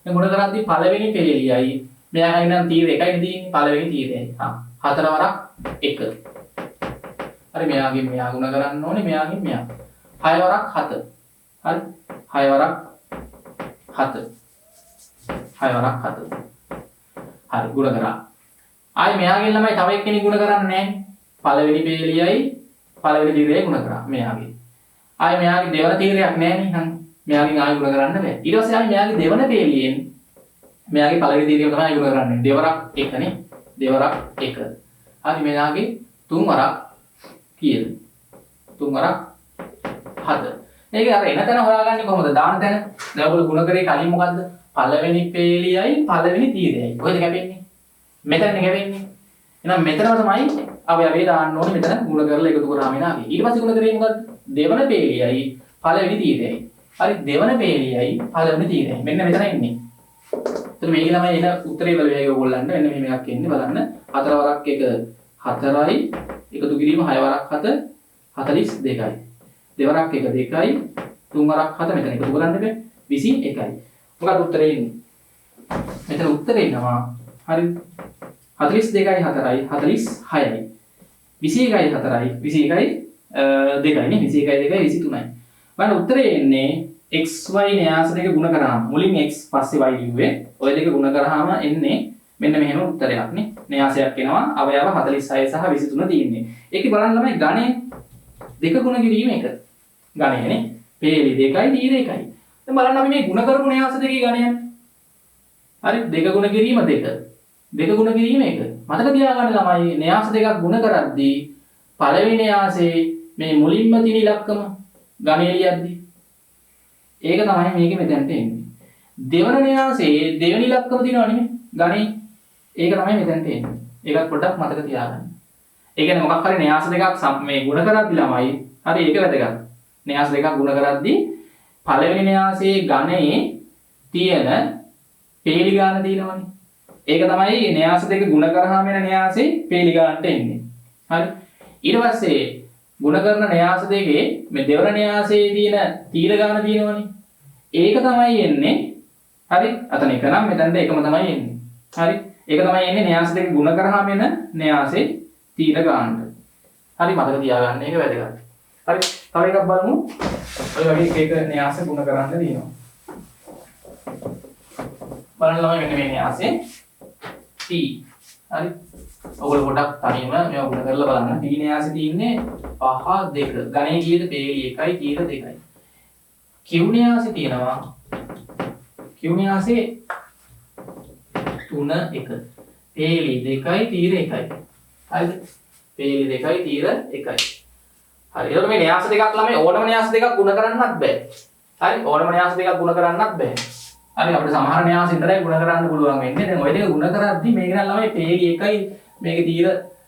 මේ ගුණ කරද්දී පළවෙනි පෙළියයි මෙයාගෙන් නම් තීර එකයි තියෙන්නේ පළවෙනි තීරයයි. හතර වරක් 1. හරි මෙයාගෙන් මෙයා ගුණ කරන්න ඕනේ මෙයාගෙන් මෙයා. 6 වරක් 7. හරි 6 වරක් 7. 6 වරක් 7. හරි ගුණ කරා. ආයි මෙයාගෙන් ළමයි තව එක්කෙනෙක් ගුණ කරන්නේ නැහැ. පළවෙනි පෙළියයි පළවෙනි තීරයයි ගුණ කරා මෙයාගෙන්. ආයි මෙයාගේ දෙවන තීරයක් නැහැ නේ. මෙයාගෙන් ආයි ගුණ කරන්න බෑ. ඊට පස්සේ ආයි මෙයාගේ දෙවන පෙළියෙන් මෙයාගේ පළවෙනි තීරය තමයි ගුණ කරන්නේ. දෙවරක් 1 නේ. දෙවරක් 1. හරි මෙයාගේ තුන් වරක් කීයද? තුන් වරක් 7. මේක අර එන තැන හොයාගන්නේ කොහොමද? දාන තැන. දැන් ඔයගොල්ලෝ ගුණ කරේ කලින් මොකද්ද? පළවෙනි පෙළියයි පළවෙනි තීරයයි. කොහෙද කැපෙන්නේ? මෙතනනේ කැපෙන්නේ. එහෙනම් මෙතනම තමයි අපි දාන්න ඕනේ මෙතන ගුණ කරලා එකතු කරාම එනාගේ. ඊට පස්සේ ගුණ කරේ මොකද්ද? දෙවන පෙළියයි පළවෙනි තීරයයි. හරි දෙවන පෙළියයි පළවෙනි තීරයයි. මෙන්න මෙතන ඉන්නේ. එතකොට මේක ළමයි එන උත්තරේ වල වේගය ඔයගොල්ලන්ට මෙන්න මෙහෙම එකක් එන්නේ බලන්න. 4 වරක් 1 4යි එකතු කිරීම 6 වරක් 7 42යි. දෙවරක් 1 2යි තුන් වරක් 7 මෙතන එකතු කරන්න බෑ 21යි. මොකක්ද උත්තරේ එන්නේ? මෙතන උත්තරේ එනවා හරි 42යි 4යි 46යි 21යි 4යි 21යි 2යි නේ 21යි 2යි 23යි. බලන්න උත්තරේ එන්නේ xy න්‍යාස දෙක ගුණ කරාම මුලින් x පස්සේ y ලිව්වේ ඔය දෙක ගුණ කරාම එන්නේ මෙන්න මෙහෙම උත්තරයක් නේ. න්‍යාසයක් එනවා අවයව 46 සහ 23 තියෙන්නේ. ඒකේ බලන්න ළමයි ගණය දෙක ගුණ කිරීම එක. ගණය නේ. පේලි 2යි තීර 1යි. දැන් බලන්න අපි මේ ගුණ කරපු න්‍යාස දෙකේ ගණය. හරි දෙක ගුණ කිරීම 2. දෙක ගුණ කිරීම 1. මතක තියාගන්න ළමයි න්‍යාස දෙකක් ගුණ කරද්දී පළවෙනි න්‍යාසයේ මේ මුලින්ම තියෙන ඉලක්කම ගණය ලියද්දී ඒක තමයි මේකේ මෙතනට එන්නේ. දෙවන න්‍යාසයේ දෙවෙනි ඉලක්කම තියෙනවා නෙමෙයි ගණේ. ඒක තමයි මෙතනට එන්නේ. ඒකත් පොඩ්ඩක් මතක තියාගන්න. ඒ කියන්නේ මොකක් හරි න්‍යාස දෙකක් මේ ගුණ කරද්දී ළමයි හරි ඒක වැදගත්. න්‍යාස දෙකක් ගුණ කරද්දී පළවෙනි න්‍යාසයේ ගණයේ තියෙන පේලි ගාන තියෙනවනේ. ඒක තමයි න්‍යාස දෙක ගුණ කරාම එන න්‍යාසයේ පේලි ගානට එන්නේ. හරි. ඊට පස්සේ ගුණ කරන න්‍යාස දෙකේ මේ දෙවන න්‍යාසයේ තියෙන තීර ගාන තියෙනවනේ. ඒක තමයි එන්නේ. හරි. අතන එක නම් මෙතනට එකම තමයි එන්නේ. හරි. ඒක තමයි එන්නේ න්‍යාස දෙක ගුණ කරාම එන න්‍යාසයේ තීර ගානට. හරි මතක තියාගන්න ඒක වැදගත්. හරි. තව එකක් බලමු. ඔය වගේ එක න්‍යාස ගුණ කරන්න තියෙනවා. බලන්න ළමයි මෙන්න මේ න්‍යාසෙ t. හරි. ඔයගොල්ලෝ පොඩක් තනියම මේවා ගුණ කරලා බලන්න. t න්‍යාසෙ තියෙන්නේ 5 2. ගණේ කීයද? පේලි 1යි තීර 2යි. q න්‍යාසෙ තියෙනවා q න්‍යාසෙ 3 1. පේලි 2යි තීර 1යි. හරිද? පේලි 2යි තීර 1යි. හරි. එතකොට මේ න්‍යාස දෙකක් ළමයි ඕනම න්‍යාස දෙකක් ගුණ කරන්නත් බෑ. හරි. ඕනම න්‍යාස දෙකක් ගුණ කරන්නත් බෑ. හරි අපිට සමහර න්‍යාස විතරයි ගුණ කරන්න පුළුවන් වෙන්නේ. දැන් ඔය දෙක ගුණ කරද්දි මේක නම් ළමයි පේලි 1යි මේකේ තීර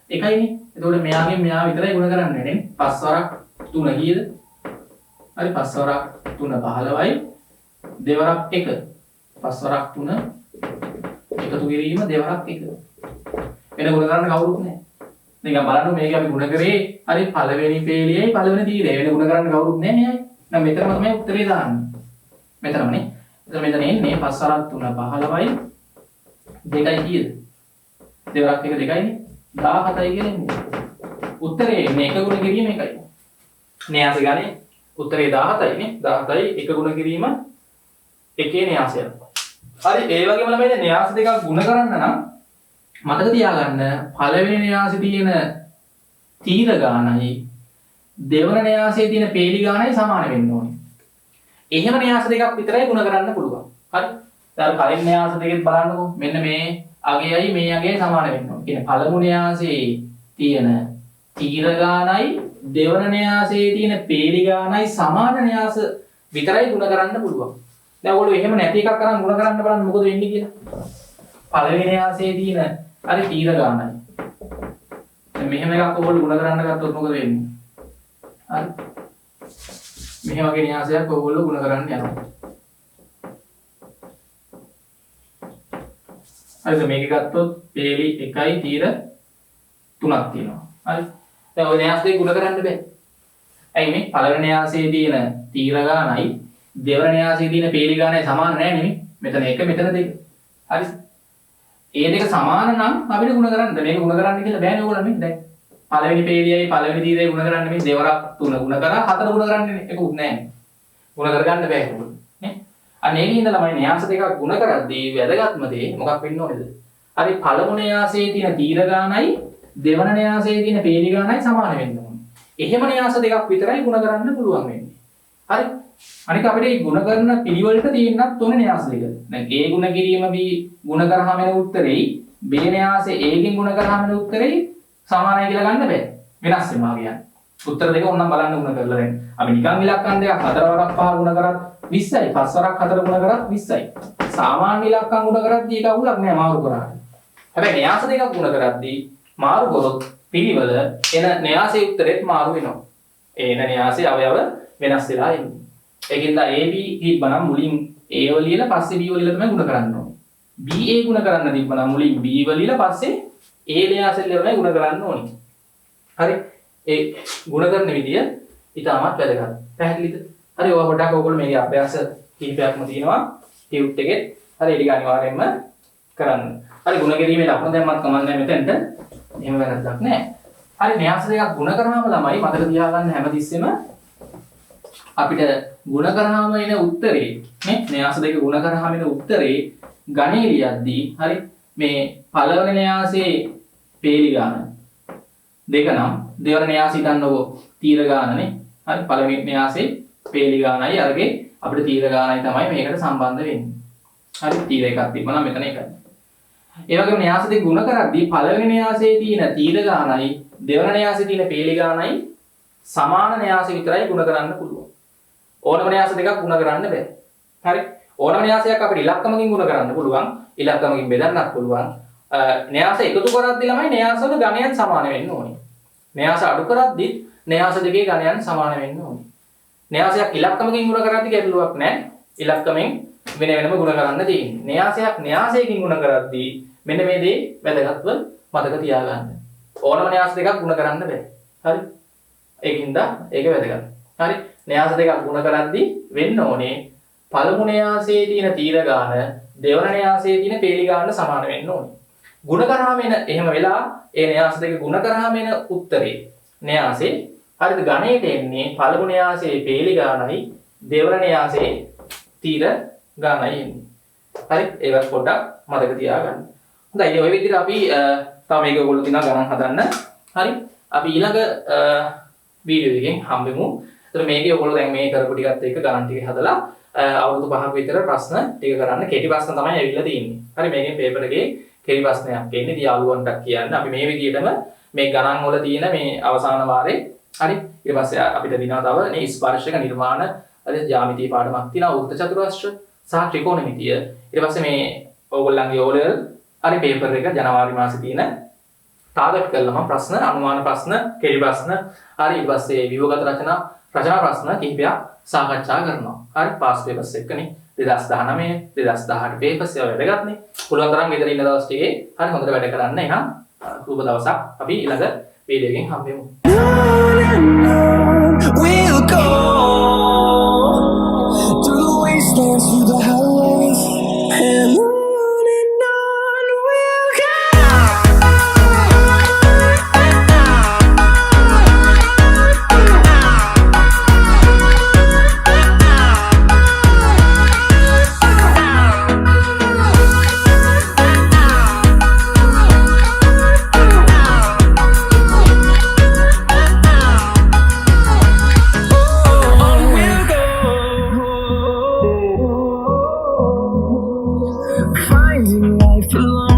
1යිනේ. එතකොට මෙයාගෙන් මෙයා විතරයි ගුණ කරන්නේ නේ. 5 වරක් 3 කීයද? හරි 5 වරක් 3 15යි. දෙවරක් 1. 5 වරක් 3 එකතු කිරීම දෙවරක් 1. වෙන ගුණ කරන්න කවුරුත් නැහැ. නිකන් බලන්න මේක අපි ගුණ කරේ හරි පළවෙනි පේලියයි පළවෙනි තීරයයි වෙන ගුණ කරන්න කවුරුත් නැහැ මෙයයි. දැන් මෙතනම තමයි උත්තරේ දාන්නේ. මෙතනමනේ. එතන මෙතන එන්නේ 5 වරක් 3 15යි 2යි කීයද? දෙවරක් 1 2යිනේ 17යි කියලා එන්නේ. උත්තරේ මේක ගුණ කිරීම එකයි. න්‍යාස ගානේ උත්තරේ 17යි නේ. 17යි එක ගුණ කිරීම එකේ න්‍යාසයක්. හරි ඒ වගේම ළමයි දැන් න්‍යාස දෙකක් ගුණ කරන්න නම් මතක තියාගන්න පළවෙනි න්‍යාසයේ තියෙන තීර ගානයි දෙවන න්‍යාසයේ තියෙන පේලි ගානයි සමාන වෙන්න ඕනේ. එහෙම න්‍යාස දෙකක් විතරයි ගුණ කරන්න පුළුවන්. හරි. දැන් කලින් න්‍යාස දෙකෙත් බලන්නකෝ. මෙන්න මේ අගයයි මේ අගයයි සමාන වෙන්න ඕනේ. කියන්නේ පළමු න්‍යාසයේ තියෙන තීර ගානයි දෙවන න්‍යාසයේ තියෙන පේලි ගානයි සමාන න්‍යාස විතරයි ගුණ කරන්න පුළුවන්. දැන් ඔයගොල්ලෝ එහෙම නැති එකක් අරන් ගුණ කරන්න බලන්න මොකද වෙන්නේ කියලා. පළවෙනි න්‍යාසයේ තියෙන හරි තීර ගානයි. දැන් මෙහෙම එකක් ඔයගොල්ලෝ ගුණ කරන්න ගත්තොත් මොකද වෙන්නේ? හරි. මෙහෙම වගේ න්‍යාසයක් ඔයගොල්ලෝ ගුණ කරන්න යනවා. හරිද මේක ගත්තොත් පේලි 1යි තීර තුනක් තියෙනවා. හරි. දැන් ওই න්‍යාස දෙක ගුණ කරන්න බෑ. ඇයි මේ පළවෙනි න්‍යාසයේ තියෙන තීර ගානයි දෙවන න්‍යාසයේ තියෙන පේලි ගානයි සමාන නෑ නෙමෙයි. මෙතන 1 මෙතන 2. හරි. ඒ දෙක සමාන නම් අපිට ගුණ කරන්න. මේක ගුණ කරන්න කියලා බෑනේ ඕගොල්ලෝ මේ දැන්. පළවෙනි පේලියයි පළවෙනි තීරයයි ගුණ කරන්න මේ දෙවරක් 3 ගුණ කරා 4 ගුණ කරන්නේ ඒකුත් නෑනේ. ගුණ කරගන්න බෑ ඕගොල්ලෝ. නේ? අන්න ඒකේ ඉඳලා මම න්‍යාස දෙකක් ගුණ කරද්දී වැදගත්ම දේ මොකක් වෙන්න ඕනේද? හරි පළමු න්‍යාසයේ තියෙන තීර ගානයි දෙවන න්‍යාසයේ තියෙන පේලි ගානයි සමාන වෙන්න ඕනේ. එහෙම න්‍යාස දෙකක් විතරයි ගුණ කරන්න පුළුවන් වෙන්නේ. හරි. අනික අපිට මේ ගුණ කරන පිළිවෙලට තියෙන්නත් ඕනේ න්‍යාස දෙක. දැන් A ගුණ කිරීම B ගුණ කරාම එන උත්තරෙයි B න්‍යාසයේ A ගෙන් ගුණ කරාම එන උත්තරෙයි සමානයි කියලා ගන්න බෑ. වෙනස් වෙනවා කියන්නේ. උත්තර දෙක ඕනනම් බලන්න ගුණ කරලා දැන් අපි නිකන් ඉලක්කම් දෙකක් 4 වරක් 5 ගුණ කරත් 20යි 5 වරක් 4 ගුණ කරත් 20යි. සාමාන්‍ය ඉලක්කම් ගුණ කරද්දී ඒක අවුලක් නෑ මාරු කරාට. හැබැයි න්‍යාස දෙකක් ගුණ කරද්දී මාරු කරොත් පිළිවෙල එන න්‍යාසයේ උත්තරෙත් මාරු වෙනවා. එන න්‍යාසයේ අවයව වෙනස් වෙලා එන්නේ. ඒකින්ද AB තිබ්බනම් මුලින් A වල ලියලා පස්සේ B වල ලියලා තමයි ගුණ කරන්න ඕනේ. BA ගුණ කරන්න තිබ්බනම් මුලින් B වල ලියලා පස්සේ A න්‍යාසෙන් ලියලා ගුණ කරන්න ඕනේ. හරි. ඒ ගුණ කරන විදිය ඉතාමත් වැදගත්. පැහැදිලිද? හරි ඔය පොඩ්ඩක් ඔයගොල්ලෝ මේකේ අභ්‍යාස කීපයක්ම තියෙනවා. ටියුට් එකේ. හරි ඒක අනිවාර්යයෙන්ම කරන්න. හරි ගුණ කිරීමේ ලක්ෂණ දැම්මත් කමක් නැහැ මෙතෙන්ට. එහෙම වැරද්දක් නැහැ. හරි න්‍යාස දෙකක් ගුණ කරාම ළමයි මතක තියාගන්න හැමතිස්සෙම අපිට ගුණ කරාම එන උත්තරේ නේ න්‍යාස දෙක ගුණ කරාම එන උත්තරේ ගණේ ලියද්දී හරි මේ පළවෙනි න්‍යාසයේ පේලි ගාන දෙක නම් දෙවන න්‍යාසය ගන්නකො තීර ගානනේ හරි පළවෙනි න්‍යාසයේ පේලි ගානයි අරගේ අපිට තීර ගානයි තමයි මේකට සම්බන්ධ වෙන්නේ. හරි තීර එකක් තිබ්බනම් මෙතන එකයි. ඒ වගේම න්‍යාස දෙක ගුණ කරද්දී පළවෙනි න්‍යාසයේ තියෙන තීර ගානයි දෙවන න්‍යාසයේ තියෙන පේලි ගානයි සමාන න්‍යාස විතරයි ගුණ කරන්න පුළුවන්. ඕනම න්‍යාස දෙකක් ගුණ කරන්න බෑ. හරි. ඕනම න්‍යාසයක් අපිට ඉලක්කමකින් ගුණ කරන්න පුළුවන්. ඉලක්කමකින් බෙදන්නත් පුළුවන්. න්‍යාස එකතු කරද්දී ළමයි න්‍යාස වල ගණයන් සමාන වෙන්න ඕනේ. න්‍යාස අඩු කරද්දී න්‍යාස දෙකේ ගණයන් සමාන වෙන්න ඕනේ. න්‍යාසයක් ඉලක්කමකින් ගුණ කරද්දී ගැටලුවක් නැහැ. ඉලක්කමෙන් වෙන වෙනම ගුණ කරන්න තියෙන්නේ. න්‍යාසයක් න්‍යාසයකින් ගුණ කරද්දී මෙන්න මේ දේ වැදගත්ව මතක තියාගන්න. ඕනම න්‍යාස දෙකක් ගුණ කරන්න බෑ. හරි. ඒකින්ද ඒක වැදගත්. හරි. න්‍යාස දෙකක් ගුණ කරද්දී වෙන්න ඕනේ පළමු න්‍යාසයේ තියෙන තීර ගාන දෙවන න්‍යාසයේ තියෙන පේලි ගානට සමාන වෙන්න ඕනේ. ගුණ කරාම එන එහෙම වෙලා ඒ න්‍යාස දෙක ගුණ කරාම එන උත්තරේ න්‍යාසේ හරිද ගණයට එන්නේ පළමු න්‍යාසයේ පේලි ගානයි දෙවන න්‍යාසයේ තීර ගානයි එන්නේ. හරි ඒවත් පොඩ්ඩක් මතක තියාගන්න. හොඳයි ඔය විදිහට අපි තව මේක ඔයගොල්ලෝ දිනා ගණන් හදන්න. හරි අපි ඊළඟ වීඩියෝ එකෙන් හම්බෙමු. ඒතර මේකේ ඔයගොල්ලෝ දැන් මේ කරපු ටිකත් එක්ක ගණන් ටික හදලා අවුරුදු 5ක විතර ප්‍රශ්න ටික කරන්න කෙටි ප්‍රශ්න තමයි ඇවිල්ලා තියෙන්නේ. හරි මේකෙන් පේපර් එකේ කෙටි ප්‍රශ්නයක් එන්නේ. ඉතින් යාළුවන්ට කියන්න අපි මේ විදිහටම මේ ගණන් වල තියෙන මේ අවසාන වාරේ හරි ඊට පස්සේ අපිට දිනවා තව මේ ස්පර්ශක නිර්මාණ හරි ජ්‍යාමිතිය පාඩමක් තියෙනවා වෘත්ත චතුරස්‍ර සහ ත්‍රිකෝණමිතිය. ඊට පස්සේ මේ ඕගොල්ලන්ගේ O level හරි පේපර් එක ජනවාරි මාසේ තියෙන ටාගට් කරලා මම ප්‍රශ්න අනුමාන ප්‍රශ්න කෙටි ප්‍රශ්න හරි ඊට පස්සේ විභවගත රචනා ප්‍රශ්න කිහිපයක් සාකච්ඡා කරනවා. හරි පාස් පේපර්ස් එක්කනේ 2019 2018 පේපර්ස් ඒවා වැදගත්නේ. පුළුවන් තරම් ගෙදර ඉන්න දවස් ටිකේ හරි හොඳට වැඩ කරන්න. එහෙනම් රූප දවසක් අපි ඊළඟ වීඩියෝ එකෙන් හම්බෙමු. We'll go through the wastelands, through the highways, and on we'll go. Finding life alone.